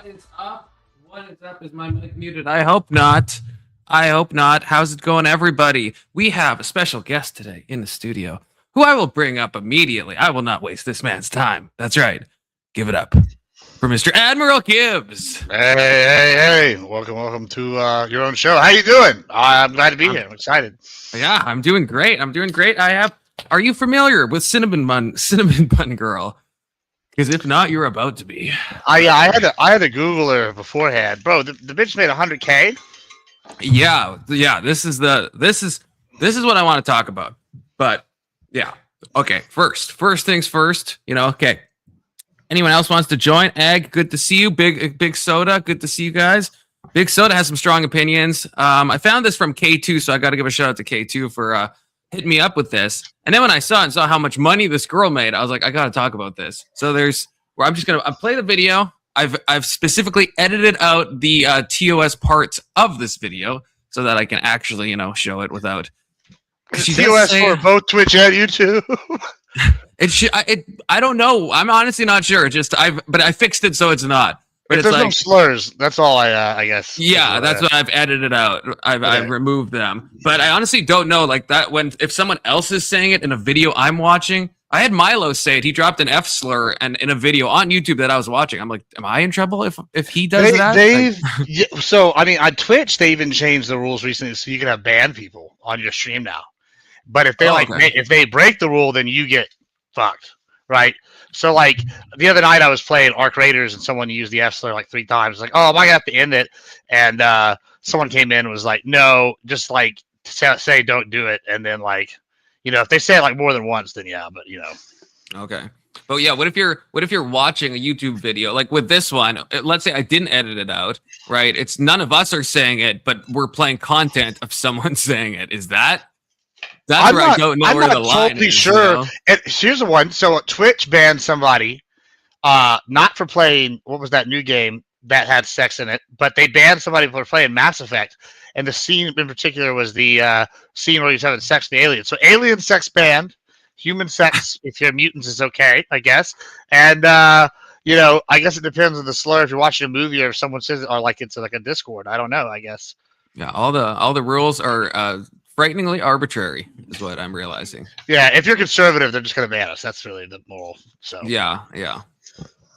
is up? What is up? Is my mic muted? I hope not. I hope not. How's it going, everybody? We have a special guest today in the studio who I will bring up immediately. I will not waste this man's time. That's right. Give it up for Mr. Admiral Gibbs. Hey. Welcome to your own show. How you doing? I'm glad to be here. I'm excited. Yeah, I'm doing great. Are you familiar with Cinnamon Bun Girl? Because if not, you're about to be. I had to Google her beforehand, bro. The bitch made 100K. Yeah. This is what I want to talk about. But yeah, okay. First things first. Okay. Anyone else wants to join? Egg, good to see you. Big Soda, good to see you guys. Big Soda has some strong opinions. I found this from K2, so I got to give a shout out to K2 for hitting me up with this. And then when I saw how much money this girl made, I was like, I got to talk about this. So I'm play the video. I've specifically edited out the TOS parts of this video so that I can actually, show it without. TOS for both Twitch and YouTube. I don't know. I'm honestly not sure. But I fixed it so it's not. But there's no slurs. That's all I guess. Yeah, that's what I've edited out. I've removed them. But I honestly don't know if someone else is saying it in a video I'm watching. I had Milo say it. He dropped an F slur and in a video on YouTube that I was watching. I'm like, am I in trouble if he does that? So I mean, on Twitch they even changed the rules recently so you can have banned people on your stream now. But if they if they break the rule, then you get fucked, right? So like the other night I was playing Arc Raiders and someone used the F slur like 3 times. Like, oh, am I gonna have to end it? And someone came in and was like, no, just like say don't do it. And then if they say it like more than once, then yeah, but Okay. But yeah, what if you're watching a YouTube video like with this one? Let's say I didn't edit it out, right? It's none of us are saying it, but we're playing content of someone saying it. Is that's where I don't know where the line is. I'm not totally sure. And here's the one. So Twitch banned somebody, not for playing, what was that new game that had sex in it, but they banned somebody for playing Mass Effect. And the scene in particular was the scene where he's having sex with the alien. So alien sex banned, human sex, if you're mutants, is okay, I guess. And, I guess it depends on the slur if you're watching a movie or if someone says it, or like it's like a Discord. I don't know, I guess. Yeah, all the rules are frighteningly arbitrary is what I'm realizing. Yeah, if you're conservative, they're just going to ban us. That's really the moral. So yeah.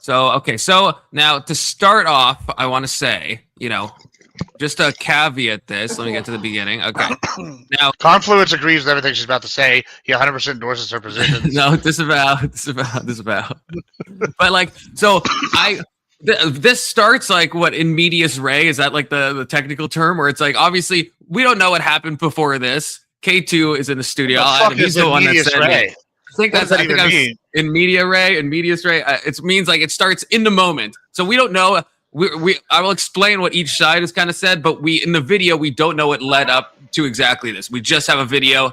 So okay, so now to start off, I want to say, just a caveat this. Let me get to the beginning. Okay. Now Confluence agrees with everything she's about to say. He 100% endorses her position. No, disavow. But this starts like what in medias res, is that like the technical term where it's like obviously we don't know what happened before this. K2 is in the studio. He's the one that said it. I think that's in media ray and medias ray. It means like it starts in the moment. So we don't know. I will explain what each side has kind of said, but in the video we don't know what led up to exactly this. We just have a video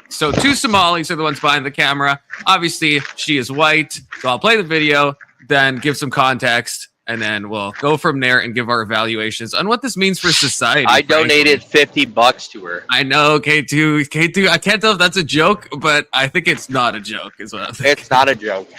so 2 Somalis are the ones behind the camera. Obviously she is white, so I'll play the video, then give some context, and then we'll go from there and give our evaluations on what this means for society. I donated $50 to her. I know, K2. I can't tell if that's a joke, but I think it's not a joke, is what I'm thinking. It's not a joke.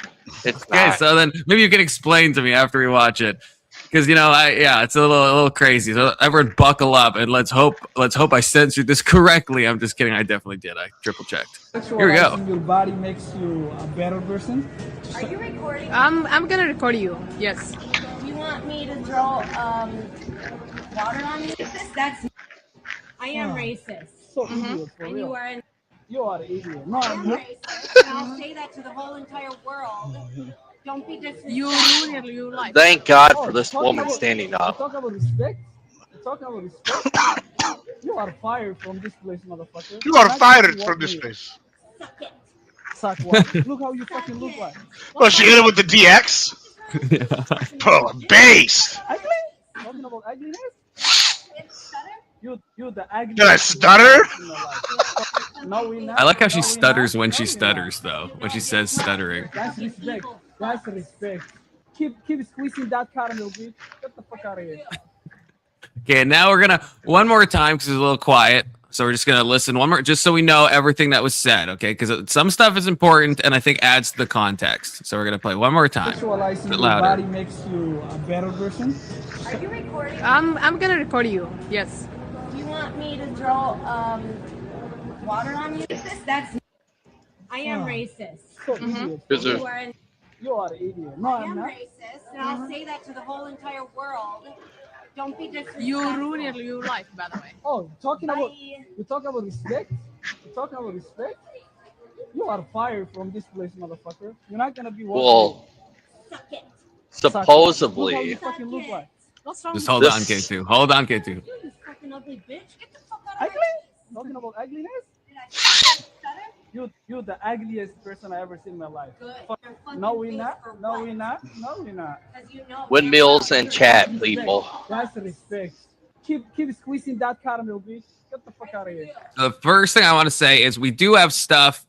It's okay, not. So then maybe you can explain to me after we watch it. Because it's a little crazy. So everyone, buckle up and let's hope I censored this correctly. I'm just kidding. I definitely did. I triple checked. Here we go. Your body makes you a better person. Are you recording? I'm gonna record you. Yes. You want me to throw water on you? I am racist. So idiot, for And real. you are an idiot. No, I am you. racist. And I'll say that to the whole entire world. Don't be disrespectful. You ruin your life. Thank God for this woman standing up. Talk about respect. You are fired from this place, motherfucker. You are fired from this place. Suck it. Suck what? Look how you fucking look like. Well, she hit it with the DX. Bro, base. Ugly? Talking about ugliness? You the ugly. Did I stutter? No, I like how she stutters when she stutters, though. When she says stuttering. That's respect. That's respect. Keep squeezing that caramel, bitch. Get the fuck out of here. Okay, now we're gonna one more time because it's a little quiet. So we're just going to listen one more, just so we know everything that was said, okay? Because some stuff is important and I think adds to the context. So we're going to play one more time. Visualizing A bit your louder. body makes you a better version. Are you recording? I'm gonna record you. Yes. You want me to throw water on you? That's. I am racist. So idiot. You are. You are an idiot. No, I I'm am not. racist, and I'll say that to the whole entire world. Don't be disrespectful. You ruin your life, by the way. Oh, you talk about respect? You talking about respect? You are fired from this place, motherfucker. You're not gonna be working. Well, Suck it. Look how supposedly, you fucking look like. What's wrong? Just with hold on, This- K2. Hold on, K2. You fucking ugly bitch. Get the fuck out of Ugly? my Talking about ugliness? Did I stutter? You're the ugliest person I ever seen in my life. Good. Fuck. Your fucking No, we're face not. for No, what? we're not. No, we're not. 'Cause you know windmills and chat, people. That's respect. Keep squeezing that caramel, bitch. Get the fuck out of here. The first thing I want to say is we do have stuff.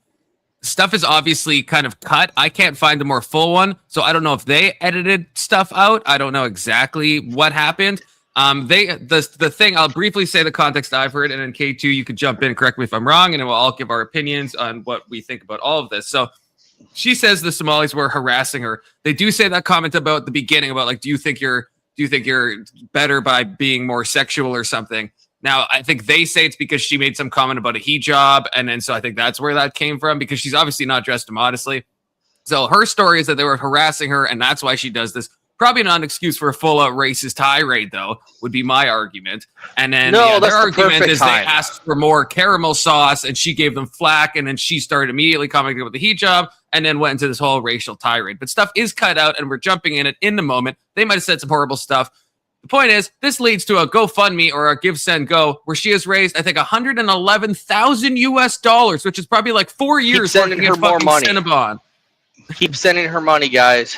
Stuff is obviously kind of cut. I can't find a more full one, so I don't know if they edited stuff out. I don't know exactly what happened. The thing, I'll briefly say the context I've heard, and then K2, you could jump in, correct me if I'm wrong, and then we'll all give our opinions on what we think about all of this. So she says the Somalis were harassing her. They do say that comment about the beginning about like, do you think you're better by being more sexual or something? Now, I think they say it's because she made some comment about a hijab, and then so I think that's where that came from, because she's obviously not dressed immodestly. So her story is that they were harassing her, and that's why she does this. Probably not an excuse for a full-out racist tirade, though, would be my argument. And then No, that's their the argument perfect is they time. asked for more caramel sauce, and she gave them flack, and then she started immediately commenting about the hijab, and then went into this whole racial tirade. But stuff is cut out, and we're jumping in it in the moment. They might have said some horrible stuff. The point is, this leads to a GoFundMe or a Give, Send, Go, where she has raised, I think, $111,000 US, which is probably like 4 years sending working her at more fucking money. Cinnabon. Keep sending her money, guys.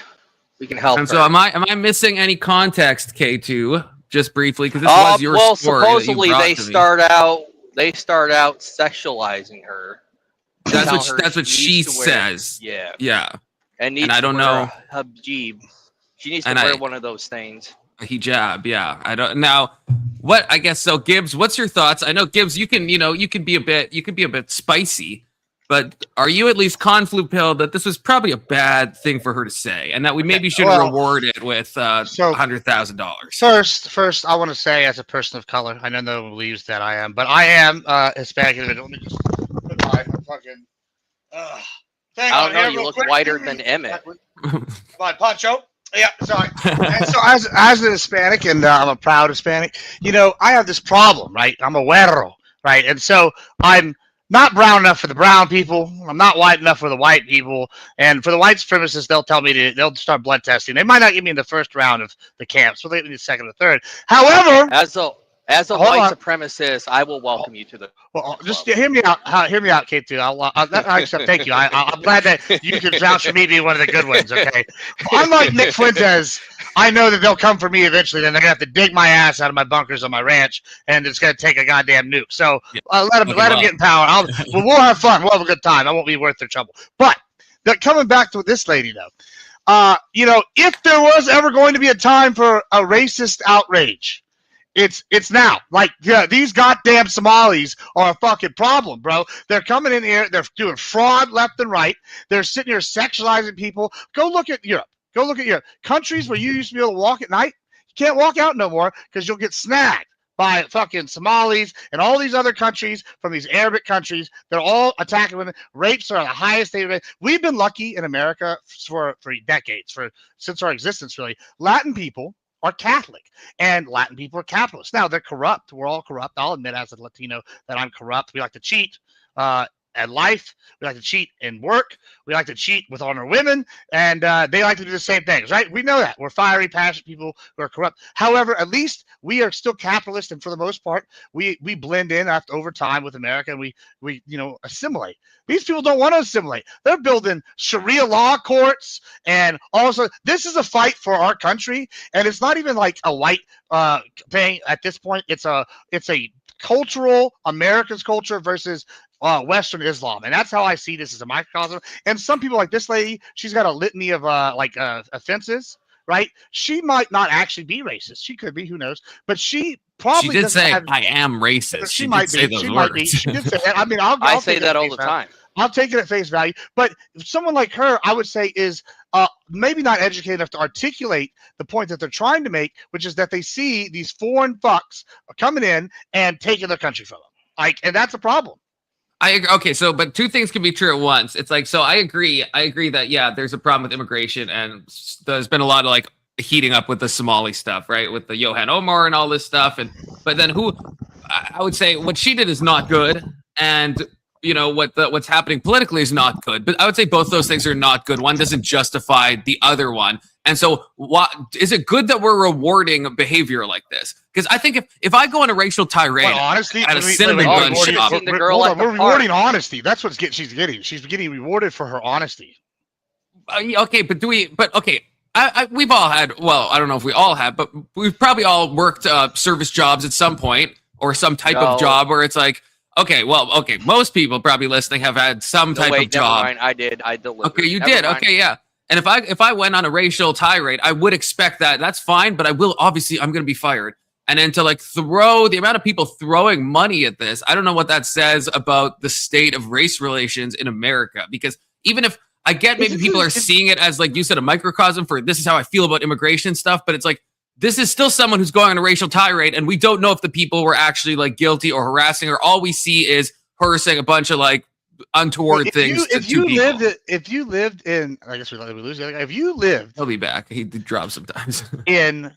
We can help And her. so, am I missing any context, K2? Just briefly, because this was your well, story. That you supposedly brought they to me. start out sexualizing her. That's Tell what her that's what she needs to wear- says. Yeah, Yeah, and needs I don't to wear know. a hijab. She needs to And wear I- one of those things. a hijab. Yeah, I don't now. What I guess so, Gibbs. What's your thoughts? I know Gibbs. You can be a bit spicy, but are you at least conflu-pilled that this was probably a bad thing for her to say, and that we maybe should reward it with $100,000? First, I want to say, as a person of color, I know no one believes that I am, but I am Hispanic. Let me just put my fucking. Thing I on don't know. here You real look quick. whiter than Emmett. My poncho. Yeah, sorry. And so, as an Hispanic, and I'm a proud Hispanic, I have this problem, right? I'm a güero, right? And so I'm not brown enough for the brown people. I'm not white enough for the white people. And for the white supremacists, they'll tell me they'll start blood testing. They might not get me in the first round of the camp, so they'll get me the second or third. However, As a Hold white on. supremacist, I will welcome you to the. well, just hear me out. Hear me out, K2. Thank you. I'm glad that you can vouch for me being one of the good ones. Okay. Unlike Nick Fuentes, I know that they'll come for me eventually. Then they're gonna have to dig my ass out of my bunkers on my ranch, and it's gonna take a goddamn nuke. So let them get in power. We'll have fun. We'll have a good time. I won't be worth their trouble. But coming back to this lady though, if there was ever going to be a time for a racist outrage, it's now. Like, yeah, these goddamn Somalis are a fucking problem, bro. They're coming in here. They're doing fraud left and right. They're sitting here sexualizing people. Go look at Europe. Countries where you used to be able to walk at night, you can't walk out no more because you'll get snagged by fucking Somalis and all these other countries from these Arabic countries. They're all attacking women. Rapes are the highest they've been. We've been lucky in America for decades, since our existence, really. Latin people are Catholic, and Latin people are capitalists. Now, they're corrupt. We're all corrupt. I'll admit, as a Latino, that I'm corrupt. We like to cheat at life. We like to cheat in work. We like to cheat with on our women, and they like to do the same things, right? We know that. We're fiery, passionate people who are corrupt. However, at least we are still capitalist, and for the most part, we blend in over time with America, and we assimilate. These people don't want to assimilate. They're building Sharia law courts, and also this is a fight for our country, and it's not even like a white thing at this point. It's a cultural America's culture versus Western Islam, and that's how I see this as a microcosm. And some people, like this lady, she's got a litany of offenses, right? She might not actually be racist. She could be, who knows? But she probably she did say have, I am racist. She might be. She might be. She did say that. I mean, I say that all the time. I'll take it at face value. But someone like her, I would say, is maybe not educated enough to articulate the point that they're trying to make, which is that they see these foreign fucks coming in and taking their country from them. And that's a problem. I agree. Okay, so but two things can be true at once. It's like, so I agree that yeah, there's a problem with immigration, and there's been a lot of like heating up with the Somali stuff, right? With the Johan Omar and all this stuff, but then I would say what she did is not good, and what's happening politically is not good. But I would say both those things are not good. One doesn't justify the other one. And so is it good that we're rewarding behavior like this? Because I think if I go on a racial tirade at a cinnamon bun shop, we're rewarding honesty. That's what she's getting. She's getting rewarded for her honesty. Okay, but we've all had, well, I don't know if we all have, but we've probably all worked service jobs at some point, or some type of job where it's like, okay, most people probably listening have had some type of job. Never mind. I did. I delivered. Okay, you did. Mind. Okay, yeah. And if I went on a racial tirade, I would expect that. That's fine, but I'm going to be fired. And then to like throw the amount of people throwing money at this, I don't know what that says about the state of race relations in America. Because even if I get maybe people are seeing it as, like you said, a microcosm for this is how I feel about immigration stuff, but it's like, this is still someone who's going on a racial tirade, and we don't know if the people were actually like guilty or harassing, or all we see is her saying a bunch of like untoward things. If you lived in, I guess we lose the other guy. If you lived, he'll be back. He drops sometimes in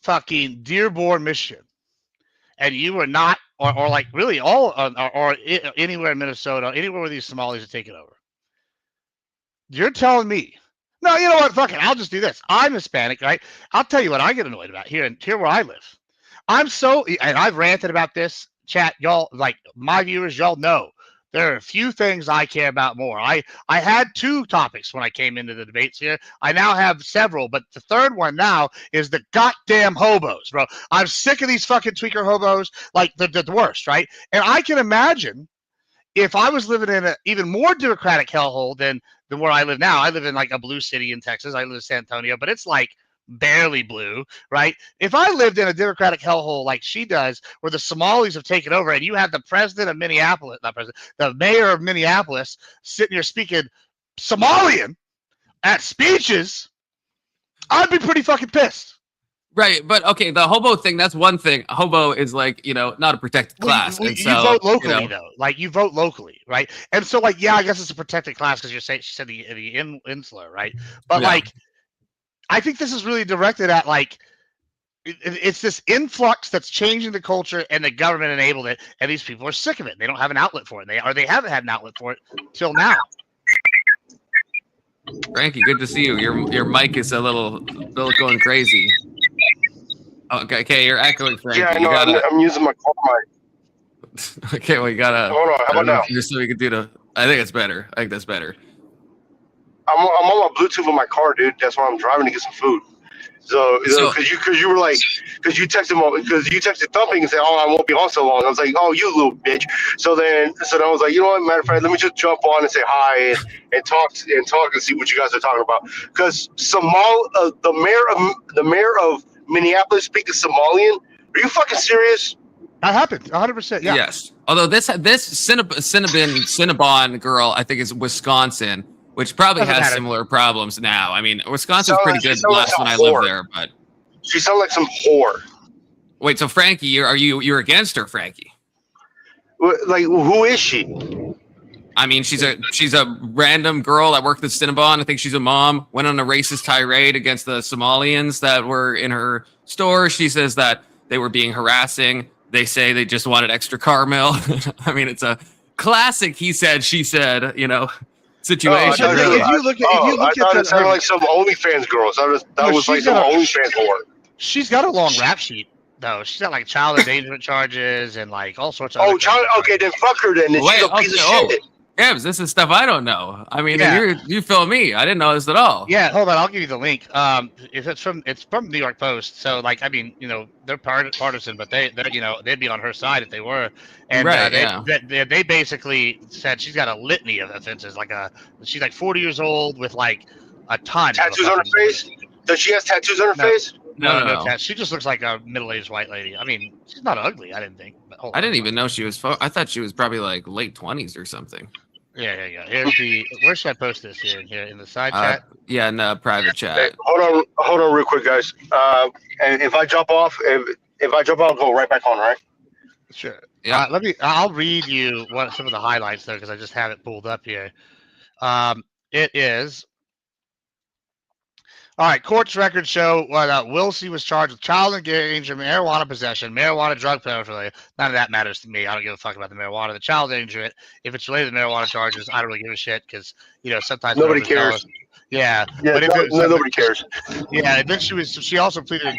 fucking Dearborn, Michigan, and you were not, or like really all, or anywhere in Minnesota, anywhere where these Somalis are taking over, you're telling me. No, you know what? Fuck it. I'll just do this. I'm Hispanic, right? I'll tell you what I get annoyed about here where I live. And I've ranted about this, chat. Y'all, like my viewers, y'all know there are a few things I care about more. I had 2 topics when I came into the debates here. I now have several, but the third one now is the goddamn hobos, bro. I'm sick of these fucking tweaker hobos, like the worst, right? And I can imagine if I was living in an even more democratic hellhole than where I live now. I live in like a blue city in Texas. I live in San Antonio, but it's like barely blue, right? If I lived in a democratic hellhole like she does, where the Somalis have taken over, and you have the president of Minneapolis, the mayor of Minneapolis sitting here speaking Somalian at speeches, I'd be pretty fucking pissed. Right, but okay, the hobo thing, that's one thing. A hobo is like, not a protected class. You vote locally, though. Like, you vote locally, right? And so, like, yeah, I guess it's a protected class because she said the insular, right? But, like, I think this is really directed at, like, it's this influx that's changing the culture, and the government enabled it, and these people are sick of it. They don't have an outlet for it. They haven't had an outlet for it till now. Frankie, good to see you. Your mic is a little going crazy. Okay, you're echoing, Frankie. Yeah, I know. I'm using my car mic. Okay, well, you gotta. Hold on. How about now? Just so we can do I think it's better. I think that's better. I'm on my Bluetooth in my car, dude. That's why I'm driving to get some food. So because you were like, because you texted Thumping and said, "Oh, I won't be on so long." I was like, "Oh, you little bitch." So then I was like, you know what? Matter of fact, let me just jump on and say hi and talk and see what you guys are talking about. Because the mayor of Minneapolis speaking Somalian. Are you fucking serious? That happened 100%. Yeah. Yes. Although this Cinnabon girl, I think is Wisconsin, which probably has similar problems now. I mean, Wisconsin's pretty good last when I lived there, but she sounds like some whore. Wait, so Frankie, you're against her, Frankie? Like, who is she? I mean, she's a random girl that worked at Cinnabon. I think she's a mom. Went on a racist tirade against the Somalians that were in her store. She says that they were being harassing. They say they just wanted extra caramel. I mean, it's a classic he said, she said, situation. If you look at it sounded like some OnlyFans girl. So that was like some OnlyFans whore. She's got a long rap sheet, though. She's got like child endangerment charges and like all sorts of. Oh, okay, then fuck her then. She's a piece of shit. Gibbs, this is stuff I don't know. I mean, you fill me. I didn't know this at all. Yeah, hold on. I'll give you the link. It's from New York Post. So, like, I mean, they're partisan, but they'd be on her side if they were. And they basically said she's got a litany of offenses. She's like 40 years old with like a ton tattoos on her face. Does she have tattoos on her face? No. She just looks like a middle-aged white lady. I mean, she's not ugly. I didn't think. But I didn't even know she was. I thought she was probably like late 20s or something. Yeah. Here's the. Where should I post this? Here in the side chat. Yeah, in the private chat. Hey, hold on, real quick, guys. And if I jump off, I'll go right back on, right? Sure. Yeah. I'll read you some of the highlights though, because I just have it pulled up here. It is. All right, court's records show Wilsey was charged with child endangerment, marijuana possession, marijuana drug paraphernalia. None of that matters to me. I don't give a fuck about the marijuana. The child endangerment, if it's related to marijuana charges, I don't really give a shit because, sometimes nobody cares. Yeah, but nobody cares. Yeah, and then she also pleaded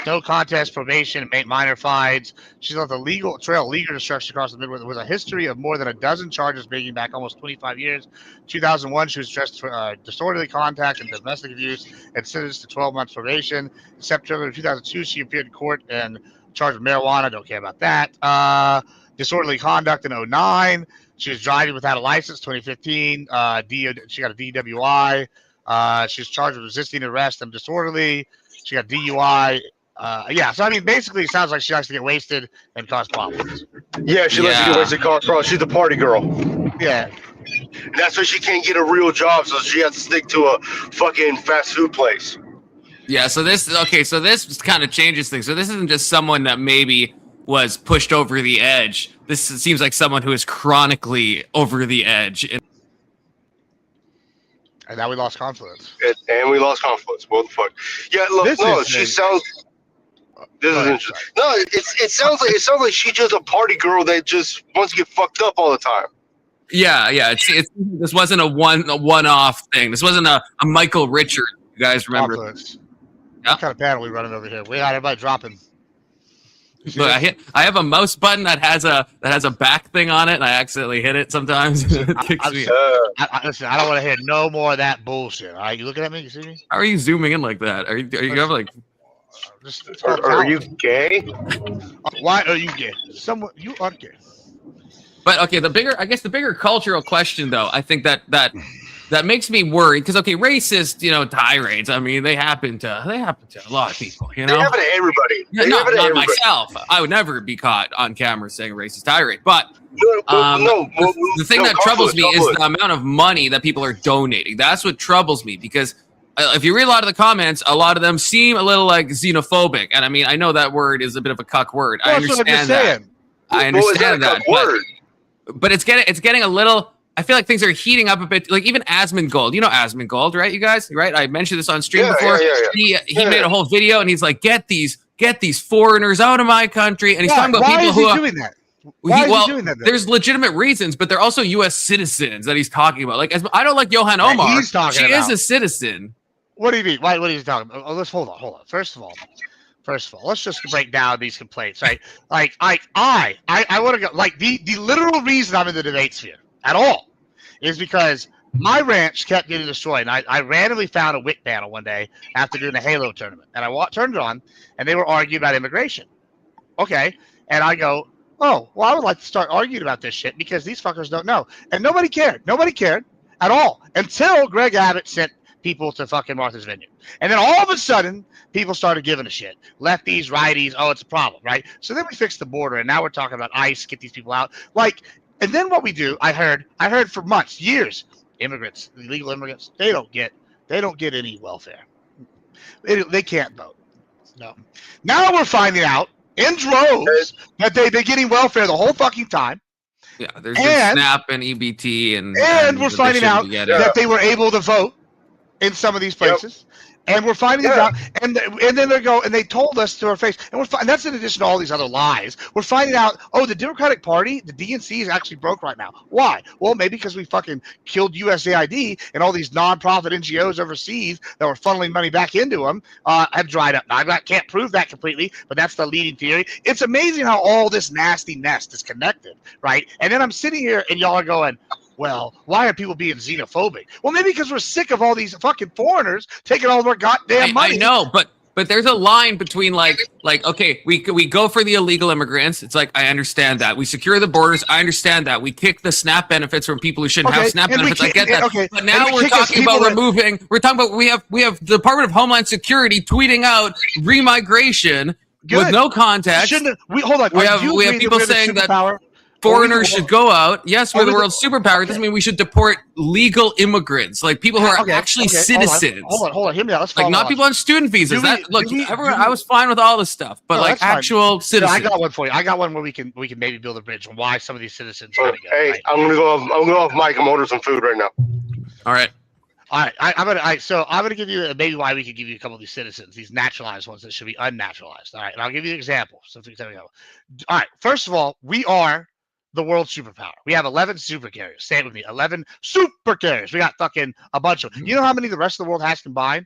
no contest, probation, and minor fines. She's on the legal destruction across the Midwest with a history of more than a dozen charges dating back almost 25 years. 2001, she was arrested for disorderly contact and domestic abuse and sentenced to 12 months probation. In September 2002, she appeared in court and charged with marijuana. Don't care about that. Disorderly conduct in 2009. She was driving without a license. 2015. She got a DWI. She was charged with resisting arrest and disorderly. She got DUI. So I mean, basically, it sounds like she likes to get wasted and cause problems. Yeah, she likes to get wasted, cause problems. She's a party girl. Yeah. That's why she can't get a real job, so she has to stick to a fucking fast food place. Yeah, so this kind of changes things. So this isn't just someone that maybe was pushed over the edge. This seems like someone who is chronically over the edge. And now we lost confidence. And we lost confidence. What the fuck? Yeah, look, she sounds. This is interesting. No, it sounds like she's just a party girl that just wants to get fucked up all the time. Yeah. This wasn't a one-off thing. This wasn't a Michael Richards. You guys remember? What kind of panel we running over here? We got everybody dropping. Look, I have a mouse button that has a back thing on it, and I accidentally hit it sometimes. It kicks me. Listen, I don't want to hear no more of that bullshit. All right, you looking at me? You see me? How are you zooming in like that? Are you have like? Are you gay? Why are you gay? You are gay. But okay, the bigger cultural question, though, I think that makes me worried because racist, tirades. I mean, they happen to a lot of people. They happen to everybody. Yeah, not myself. I would never be caught on camera saying a racist tirade. But the thing that troubles me is the amount of money that people are donating. That's what troubles me because if you read a lot of the comments, a lot of them seem a little like xenophobic. And I mean, I know that word is a bit of a cuck word. I understand that. I understand that. But it's getting a little. I feel like things are heating up a bit. Like even Asmongold, you know Asmongold, right? You guys, right? I mentioned this on stream before. Yeah. He made a whole video and he's like, get these foreigners out of my country. And he's talking about people who are doing that. Why is he doing that? There's legitimate reasons, but they're also U.S. citizens that he's talking about. Like, I don't like Johan Omar. She is a citizen. What do you mean? What are you talking about? Let's hold on. First of all, let's just break down these complaints, right? Like, I want to go. Like, the literal reason I'm in the debate sphere at all is because my ranch kept getting destroyed. And I randomly found a WIC panel one day after doing a Halo tournament, and I turned it on, and they were arguing about immigration. Okay, and I go, oh, well, I would like to start arguing about this shit because these fuckers don't know, and nobody cared at all until Greg Abbott sent people to fucking Martha's Vineyard. And then all of a sudden, people started giving a shit. Lefties, righties, it's a problem, right? So then we fixed the border, and now we're talking about ICE, get these people out. Like, and then what we do, I heard for months, years, immigrants, illegal immigrants, they don't get any welfare. They can't vote. No. Now we're finding out in droves that they've been getting welfare the whole fucking time. Yeah, there's SNAP and EBT, and we're finding out that they were able to vote in some of these places, and we're finding it out, and then they told us to our face, and that's in addition to all these other lies. We're finding out, the Democratic Party, the DNC, is actually broke right now. Why? Well, maybe because we fucking killed USAID, and all these nonprofit NGOs overseas that were funneling money back into them have dried up. Now, I can't prove that completely, but that's the leading theory. It's amazing how all this nasty nest is connected, right? And then I'm sitting here, and y'all are going, well, why are people being xenophobic? Well, maybe because we're sick of all these fucking foreigners taking all of our goddamn money. I know, but But there's a line between like okay, we go for the illegal immigrants. It's like I understand that. We secure the borders. I understand that. We kick the SNAP benefits from people who shouldn't have SNAP benefits. I get that. Okay. But now we're talking about removing. We're talking about we have the Department of Homeland Security tweeting out remigration with no context. Hold on. We have people saying that foreigners should go out. Yes, we're the world's superpower. It doesn't mean we should deport legal immigrants, like people who are actually citizens. Hold on. Hear me out. Let's like not people on student visas. I was fine with all this stuff, but like actual citizens. I got one for you. I got one where we can maybe build a bridge on why some of these citizens. Hey, right? I'm gonna go off mic and order some food right now. All right. I'm gonna give you maybe why we could give you a couple of these citizens, these naturalized ones that should be unnaturalized. All right, and I'll give you an example. So all right, first of all, we are the world superpower. We have 11 super carriers. Say it with me. 11 super carriers. We got fucking a bunch of them. You know how many the rest of the world has combined?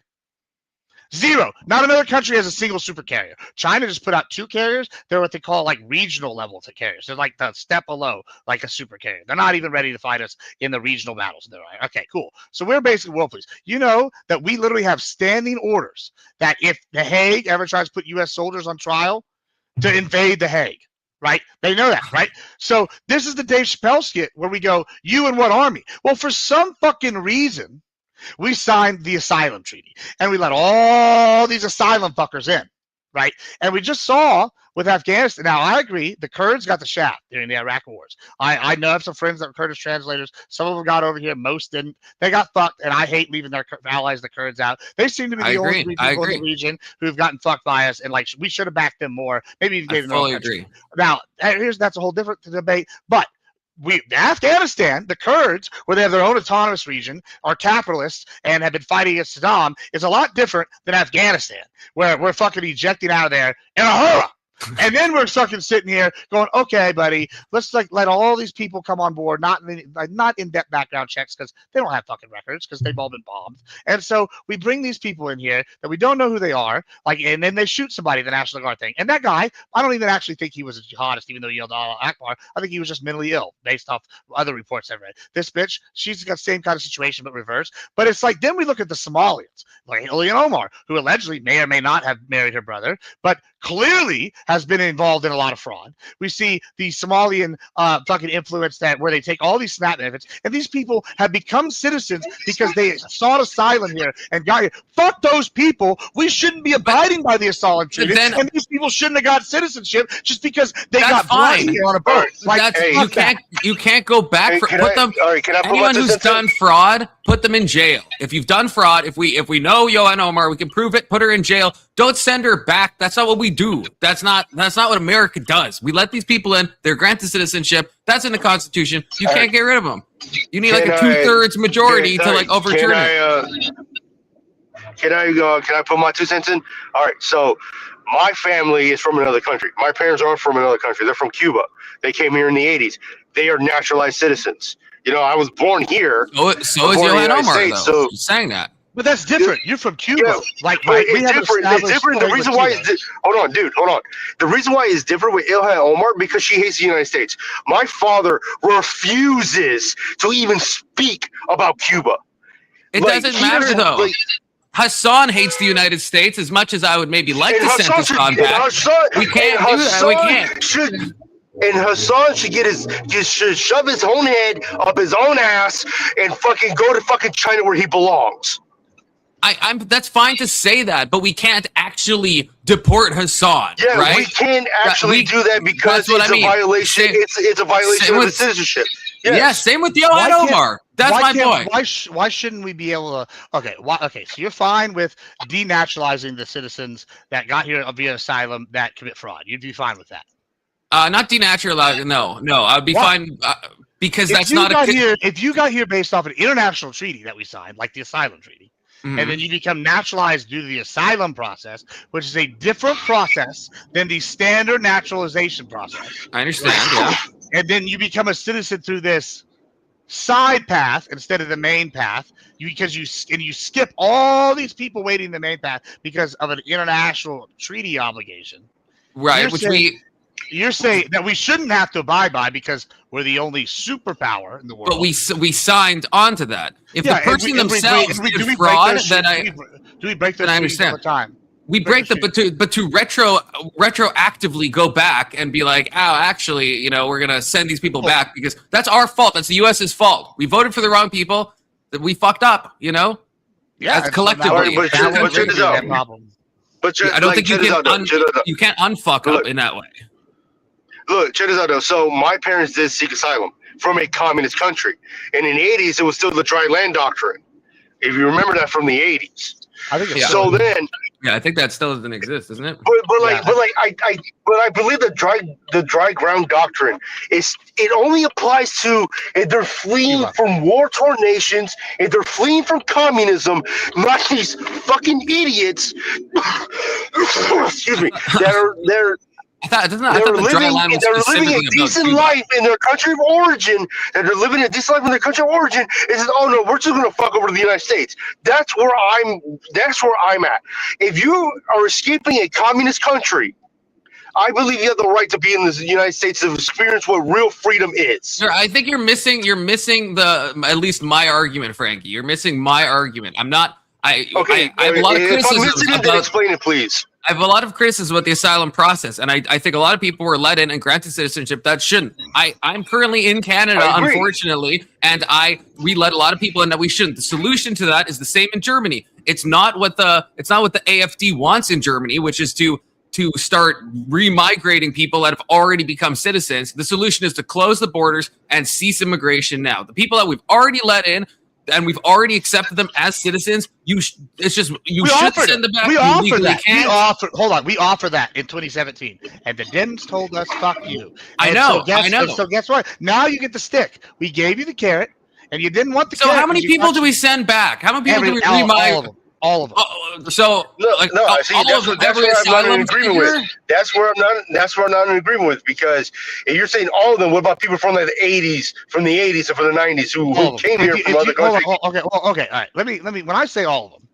0. Not another country has a single super carrier. China just put out 2 carriers. They're what they call like regional level to carriers. They're like the step below, like a super carrier. They're not even ready to fight us in the regional battles. They're like, okay, cool. So we're basically world police. You know that we literally have standing orders that if The Hague ever tries to put U.S. soldiers on trial, to invade The Hague. Right? They know that, right? So this is the Dave Chappelle skit where we go, you and what army? Well, for some fucking reason, we signed the asylum treaty and we let all these asylum fuckers in, right? And we just saw with Afghanistan. Now, I agree, the Kurds got the shaft during the Iraq wars. I know I have some friends that were Kurdish translators. Some of them got over here. Most didn't. They got fucked, and I hate leaving their allies, the Kurds, out. They seem to be the only people in the region who've gotten fucked by us, and like we should have backed them more. Maybe even gave them their own country. Now, that's a whole different debate, but Afghanistan, the Kurds, where they have their own autonomous region, are capitalists and have been fighting against Saddam, is a lot different than Afghanistan, where we're fucking ejecting out of there in a hurrah. And then we're fucking sitting here going, okay, buddy, let's like let all these people come on board, not in-depth background checks because they don't have fucking records because they've all been bombed. And so we bring these people in here that we don't know who they are, like, and then they shoot somebody, the National Guard thing. And that guy, I don't even actually think he was a jihadist, even though he yelled Allah Akbar. I think he was just mentally ill based off other reports I've read. This bitch, she's got the same kind of situation but reverse. But it's like then we look at the Somalians, like Ilhan Omar, who allegedly may or may not have married her brother, but clearly has been involved in a lot of fraud. We see the Somalian fucking influence that where they take all these SNAP benefits, and these people have become citizens because they sought asylum here and got here. Fuck those people. We shouldn't be abiding by the asylum treaty, and these people shouldn't have got citizenship just because they got blind here on a boat. Like, you can't go back for put them. Anyone who's done fraud, put them in jail. If you've done fraud, if we know Ilhan Omar, we can prove it. Put her in jail. Don't send her back. That's not what we do. That's not what America does. We let these people in. They're granted citizenship. That's in the Constitution. You can't get rid of them. You need like a 2/3 majority to like overturn it. Can I put my 2 cents in? All right. So my family is from another country. My parents aren't from another country. They're from Cuba. They came here in the 80s. They are naturalized citizens. You know, I was born here. So is Ilhan Omar, though. So saying that. But that's different. You're from Cuba. Yeah, like we have it's different. The reason why is hold on. The reason why it's different with Ilhan Omar because she hates the United States. My father refuses to even speak about Cuba. It doesn't matter though. Hassan hates the United States as much as I would maybe like to send Hassan back. We can't do that. We can't. And Hassan should shove his own head up his own ass and fucking go to fucking China where he belongs. That's fine to say that, but we can't actually deport Hassan. Yeah, right? We can't actually do that because it's a violation. It's a violation of the citizenship. Yes. Yeah, same with Ilhan Omar. That's my point. Why shouldn't we be able to? Okay, so you're fine with denaturalizing the citizens that got here via asylum that commit fraud. You'd be fine with that. Not denaturalized. No, I'd be fine because that's not if you got here based off an international treaty that we signed, like the asylum treaty. Mm-hmm. And then you become naturalized due to the asylum process, which is a different process than the standard naturalization process. I understand, yeah. And then you become a citizen through this side path instead of the main path. Because you skip all these people waiting in the main path because of an international treaty obligation. Right, You're saying that we shouldn't have to abide by because we're the only superpower in the world. But we signed on to that. If the person themselves did fraud, then I understand. Do we break those treaties all the time? we break the but to retroactively go back and be like, oh, actually, you know, we're gonna send these people back because that's our fault. That's the U.S.'s fault. We voted for the wrong people. That we fucked up. You know. Yeah, collectively. But check this out. But I don't think you can't unfuck up in that way. Look, check this out though. So my parents did seek asylum from a communist country, and in the 80s it was still the dry land doctrine. If you remember that from the 80s. I think so. Then, yeah, I think that still doesn't exist, doesn't it? But I believe the dry ground doctrine it only applies to if they're fleeing from war-torn nations, if they're fleeing from communism, not these fucking idiots. Excuse me. They're living a decent life in their country of origin. And they're living a decent life in their country of origin. Is oh no, we're just gonna fuck over to the United States. That's where I'm at. If you are escaping a communist country, I believe you have the right to be in the United States to experience what real freedom is. I think you're missing at least my argument, Frankie. You're missing my argument. I'm not. I have a lot of criticism about. Explain it, please. I have a lot of criticism about the asylum process, and I think a lot of people were let in and granted citizenship that shouldn't. I'm currently in Canada, unfortunately, and we let a lot of people in that we shouldn't. The solution to that is the same in Germany. It's not what the AfD wants in Germany, which is to start remigrating people that have already become citizens. The solution is to close the borders and cease immigration now. The people that we've already let in and we've already accepted them as citizens, you should send them back. We offer that. Hold on. We offer that in 2017. And the Dems told us, fuck you. I know. So guess what? Now you get the stick. We gave you the carrot, and you didn't want the carrot. So how many people do we send back? How many people do we remigrate? All of them. So that's where I'm not in agreement with. That's where I'm not in agreement with, because if you're saying all of them, what about people from the 80s or from the 90s who came here from other countries? Okay, all right. Let me. When I say all of them,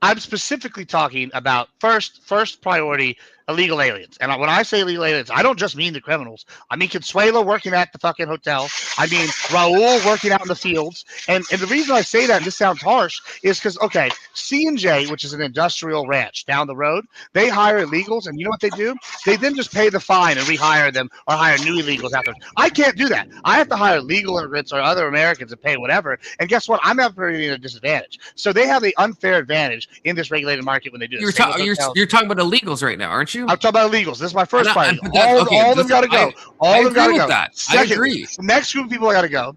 I'm specifically talking about first priority illegal aliens. And when I say illegal aliens, I don't just mean the criminals. I mean Consuelo working at the fucking hotel. I mean Raul working out in the fields. And the reason I say that, and this sounds harsh, is because, okay, C&J, which is an industrial ranch down the road, they hire illegals, and you know what they do? They then just pay the fine and rehire them or hire new illegals after. I can't do that. I have to hire legal immigrants or other Americans and pay whatever. And guess what? I'm at a disadvantage. So they have the unfair advantage in this regulated market when they do this. You're talking about illegals right now, aren't you? I'm talking about illegals. This is my first priority. All of them got to go. All of them got to go. Second, I agree. The next group of people I got to go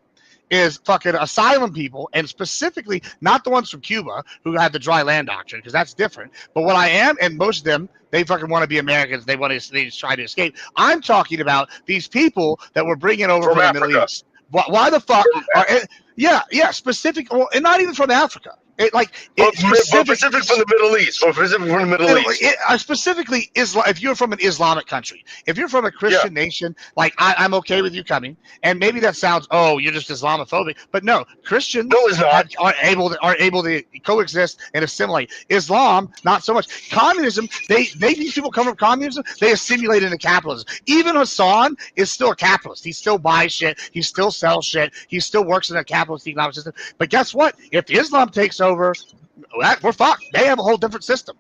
is fucking asylum people, and specifically not the ones from Cuba who have the dry land doctrine, because that's different. But what I am, and most of them, they fucking want to be Americans. They just try to escape. I'm talking about these people that we're bringing over from the Middle East. Why the fuck? Specific, well, and not even from Africa. Specific from the Middle East. Specifically, if you're from an Islamic country, if you're from a Christian nation, like I'm okay with you coming. And maybe that sounds, you're just Islamophobic, but no, Christians are able to coexist and assimilate. Islam, not so much. Communism, these people come from communism, they assimilate into capitalism. Even Hassan is still a capitalist. He still buys shit. He still sells shit. He still works in a capitalist economic system. But guess what? If Islam takes over, we're fucked. They have a whole different system.